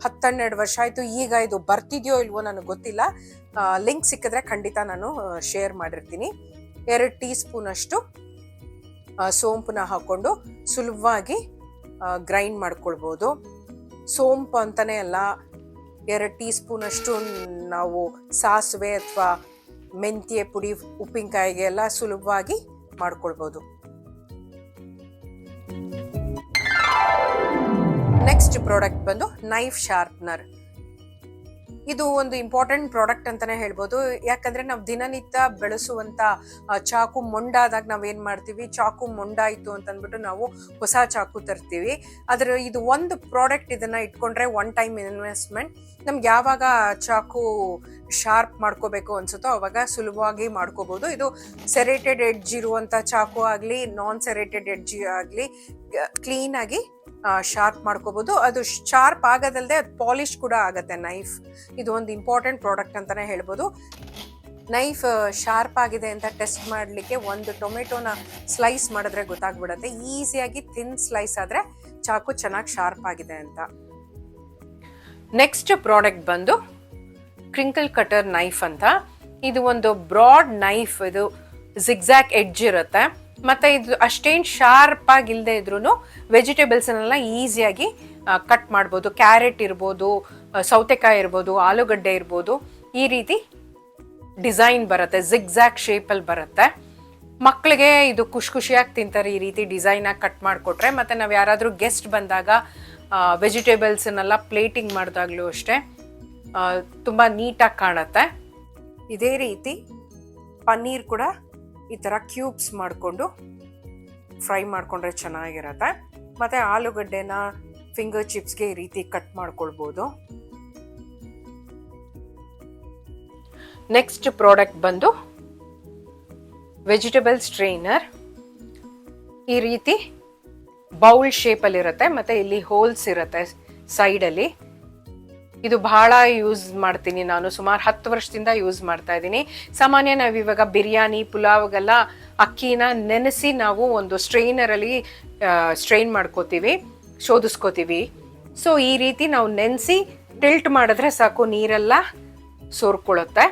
10-12 ವರ್ಷ ಆಯ್ತು. ಈಗ ಇದು ಬರ್ತಿದ್ಯೋ ಇಲ್ವೋ ನನಗೆ ಗೊತ್ತಿಲ್ಲ. ಲಿಂಕ್ ಸಿಕ್ಕಿದ್ರೆ ಖಂಡಿತ ನಾನು ಶೇರ್ ಮಾಡಿರ್ತೀನಿ. 2 ಟೀ ಸ್ಪೂನ್ ಅಷ್ಟು ಸೋಂಪನ್ನ ಹಾಕೊಂಡು ಸುಲಭವಾಗಿ ಗ್ರೈಂಡ್ ಮಾಡ್ಕೊಳ್ಬೋದು. ಸೋಂಪು ಅಂತಾನೆ ಅಲ್ಲ, 2 ಟೀ ಸ್ಪೂನ್ ಅಷ್ಟು ನಾವು ಸಾಸಿವೆ ಅಥವಾ ಮೆಂತ್ಯ ಪುಡಿ, ಉಪ್ಪಿನಕಾಯಿಗೆ ಎಲ್ಲ ಸುಲಭವಾಗಿ ಮಾಡ್ಕೊಳ್ಬೋದು. ನೆಕ್ಸ್ಟ್ ಪ್ರಾಡಕ್ಟ್ ಬಂದು ನೈಫ್ ಶಾರ್ಪ್ನರ್. ಇದು ಒಂದು ಇಂಪಾರ್ಟೆಂಟ್ ಪ್ರಾಡಕ್ಟ್ ಅಂತಾನೆ ಹೇಳ್ಬೋದು. ಯಾಕಂದ್ರೆ ನಾವು ದಿನನಿತ್ಯ ಬೆಳೆಸುವಂತ ಚಾಕು ಮೊಂಡಾದಾಗ ನಾವೇನ್ ಮಾಡ್ತೀವಿ, ಚಾಕು ಮೊಂಡಾಯ್ತು ಅಂತ ಅಂದ್ಬಿಟ್ಟು ನಾವು ಹೊಸ ಚಾಕು ತರ್ತೀವಿ. ಇದು ಒಂದು ಪ್ರಾಡಕ್ಟ್, ಇದನ್ನ ಇಟ್ಕೊಂಡ್ರೆ ಒನ್ ಟೈಮ್ ಇನ್ವೆಸ್ಟ್ಮೆಂಟ್. ನಮ್ಗೆ ಯಾವಾಗ ಚಾಕು ಶಾರ್ಪ್ ಮಾಡ್ಕೋಬೇಕು ಅನ್ಸುತ್ತೋ ಅವಾಗ ಸುಲಭವಾಗಿ ಮಾಡ್ಕೋಬಹುದು. ಇದು ಸೆರೇಟೆಡ್ ಎಡ್ಜ್ ಇರುವಂತ ಚಾಕು ಆಗ್ಲಿ, ನಾನ್ ಸೆರೇಟೆಡ್ ಎಡ್ಜ್ ಆಗ್ಲಿ ಕ್ಲೀನ್ ಆಗಿ ಶಾರ್ಪ್ ಮಾಡ್ಕೋಬಹುದು. ಅದು ಶಾರ್ಪ್ ಆಗೋದಲ್ಲದೆ ಅದು ಪಾಲಿಶ್ ಕೂಡ ಆಗತ್ತೆ ನೈಫ್. ಇದು ಒಂದು ಇಂಪಾರ್ಟೆಂಟ್ ಪ್ರಾಡಕ್ಟ್ ಅಂತಾನೆ ಹೇಳ್ಬೋದು. ನೈಫ್ ಶಾರ್ಪ್ ಆಗಿದೆ ಅಂತ ಟೆಸ್ಟ್ ಮಾಡಲಿಕ್ಕೆ ಒಂದು ಟೊಮೆಟೊನ ಸ್ಲೈಸ್ ಮಾಡಿದ್ರೆ ಗೊತ್ತಾಗ್ಬಿಡತ್ತೆ. ಈಸಿಯಾಗಿ ಥಿನ್ ಸ್ಲೈಸ್ ಆದ್ರೆ ಚಾಕು ಚೆನ್ನಾಗಿ ಶಾರ್ಪ್ ಆಗಿದೆ ಅಂತ. ನೆಕ್ಸ್ಟ್ ಪ್ರಾಡಕ್ಟ್ ಬಂದು ಕ್ರಿಂಕಲ್ ಕಟರ್ ನೈಫ್ ಅಂತ. ಇದು ಒಂದು ಬ್ರಾಡ್ ನೈಫ್. ಇದು ಜಿಗ್ಜಾಗ್ ಎಡ್ಜ್ ಇರುತ್ತೆ. ಮತ್ತೆ ಇದು ಅಷ್ಟೇನು ಶಾರ್ಪ್ ಆಗಿ ಇಲ್ಲದೆ ಇದ್ರೂ ವೆಜಿಟೇಬಲ್ಸ್ನೆಲ್ಲ ಈಸಿಯಾಗಿ ಕಟ್ ಮಾಡ್ಬೋದು. ಕ್ಯಾರೆಟ್ ಇರ್ಬೋದು, ಸೌತೆಕಾಯಿ ಇರ್ಬೋದು, ಆಲೂಗಡ್ಡೆ ಇರ್ಬೋದು. ಈ ರೀತಿ ಡಿಸೈನ್ ಬರುತ್ತೆ, ಜಿಗ್ಜಾಗ್ ಶೇಪಲ್ಲಿ ಬರುತ್ತೆ. ಮಕ್ಕಳಿಗೆ ಇದು ಖುಷಿಯಾಗಿ ತಿಂತಾರೆ ಈ ರೀತಿ ಡಿಸೈನ್ ಆಗಿ ಕಟ್ ಮಾಡಿಕೊಟ್ರೆ. ಮತ್ತೆ ನಾವು ಯಾರಾದರೂ ಗೆಸ್ಟ್ ಬಂದಾಗ ವೆಜಿಟೇಬಲ್ಸ್ನೆಲ್ಲ ಪ್ಲೇಟಿಂಗ್ ಮಾಡಿದಾಗ್ಲೂ ಅಷ್ಟೇ ತುಂಬ ನೀಟಾಗಿ ಕಾಣುತ್ತೆ. ಇದೇ ರೀತಿ ಪನ್ನೀರ್ ಕೂಡ ಈ ಥರ ಕ್ಯೂಬ್ಸ್ ಮಾಡಿಕೊಂಡು ಫ್ರೈ ಮಾಡಿಕೊಂಡ್ರೆ ಚೆನ್ನಾಗಿರತ್ತೆ. ಮತ್ತು ಆಲೂಗಡ್ಡೆನ ಫಿಂಗರ್ ಚಿಪ್ಸ್ಗೆ ಈ ರೀತಿ ಕಟ್ ಮಾಡ್ಕೊಳ್ಬೋದು. ನೆಕ್ಸ್ಟ್ ಪ್ರಾಡಕ್ಟ್ ಬಂದು ವೆಜಿಟೇಬಲ್ ಸ್ಟ್ರೈನರ್. ಈ ರೀತಿ ಬೌಲ್ ಶೇಪಲ್ಲಿ ಇರುತ್ತೆ ಮತ್ತು ಇಲ್ಲಿ ಹೋಲ್ಸ್ ಇರುತ್ತೆ ಸೈಡಲ್ಲಿ. ಇದು ಬಹಳ ಯೂಸ್ ಮಾಡ್ತೀನಿ ನಾನು, ಸುಮಾರು 10 ವರ್ಷದಿಂದ ಯೂಸ್ ಮಾಡ್ತಾ ಇದ್ದೀನಿ. ಸಾಮಾನ್ಯ ನಾವು ಇವಾಗ ಬಿರಿಯಾನಿ, ಪುಲಾವ್ಗೆಲ್ಲ ಅಕ್ಕಿನ ನೆನೆಸಿ ನಾವು ಒಂದು ಸ್ಟ್ರೈನರಲ್ಲಿ ಸ್ಟ್ರೈನ್ ಮಾಡ್ಕೋತೀವಿ, ಶೋಧಿಸ್ಕೋತೀವಿ. ಸೊ ಈ ರೀತಿ ನಾವು ನೆನೆಸಿ ಟಿಲ್ಟ್ ಮಾಡಿದ್ರೆ ಸಾಕು, ನೀರೆಲ್ಲ ಸೋರ್ಕೊಳ್ಳುತ್ತೆ.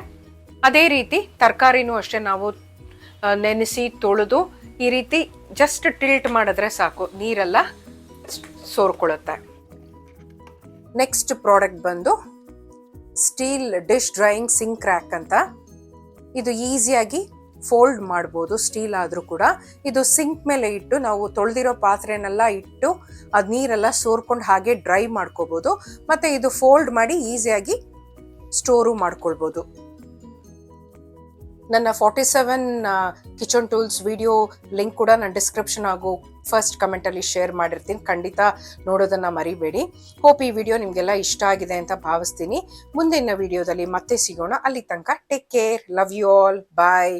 ಅದೇ ರೀತಿ ತರಕಾರಿನೂ ಅಷ್ಟೇ, ನಾವು ನೆನೆಸಿ ತೊಳೆದು ಈ ರೀತಿ ಜಸ್ಟ್ ಟಿಲ್ಟ್ ಮಾಡಿದ್ರೆ ಸಾಕು, ನೀರೆಲ್ಲ ಸೋರ್ಕೊಳ್ಳುತ್ತೆ. ನೆಕ್ಸ್ಟ್ ಪ್ರಾಡಕ್ಟ್ ಬಂದು steel dish drying sink rack ಅಂತ. ಇದು ಈಸಿಯಾಗಿ ಫೋಲ್ಡ್ ಮಾಡ್ಬೋದು, ಸ್ಟೀಲ್ ಆದರೂ ಕೂಡ. ಇದು ಸಿಂಕ್ ಮೇಲೆ ಇಟ್ಟು ನಾವು ತೊಳೆದಿರೋ ಪಾತ್ರೆನೆಲ್ಲ ಇಟ್ಟು ಅದು ನೀರೆಲ್ಲ ಸೋರ್ಕೊಂಡು ಹಾಗೆ ಡ್ರೈ ಮಾಡ್ಕೋಬೋದು. ಮತ್ತು ಇದು ಫೋಲ್ಡ್ ಮಾಡಿ ಈಸಿಯಾಗಿ ಸ್ಟೋರು ಮಾಡ್ಕೊಳ್ಬೋದು. ನನ್ನ 47 ಕಿಚನ್ ಟೂಲ್ಸ್ ವಿಡಿಯೋ ಲಿಂಕ್ ಕೂಡ ನಾನು ಡಿಸ್ಕ್ರಿಪ್ಷನ್ ಹಾಗೂ ಫಸ್ಟ್ ಕಮೆಂಟಲ್ಲಿ ಶೇರ್ ಮಾಡಿರ್ತೀನಿ, ಖಂಡಿತ ನೋಡೋದನ್ನು ಮರಿಬೇಡಿ. ಹೋಪ್ ಈ ವಿಡಿಯೋ ನಿಮಗೆಲ್ಲ ಇಷ್ಟ ಆಗಿದೆ ಅಂತ ಭಾವಿಸ್ತೀನಿ. ಮುಂದಿನ ವಿಡಿಯೋದಲ್ಲಿ ಮತ್ತೆ ಸಿಗೋಣ. ಅಲ್ಲಿ ತನಕ take care, love you all, bye.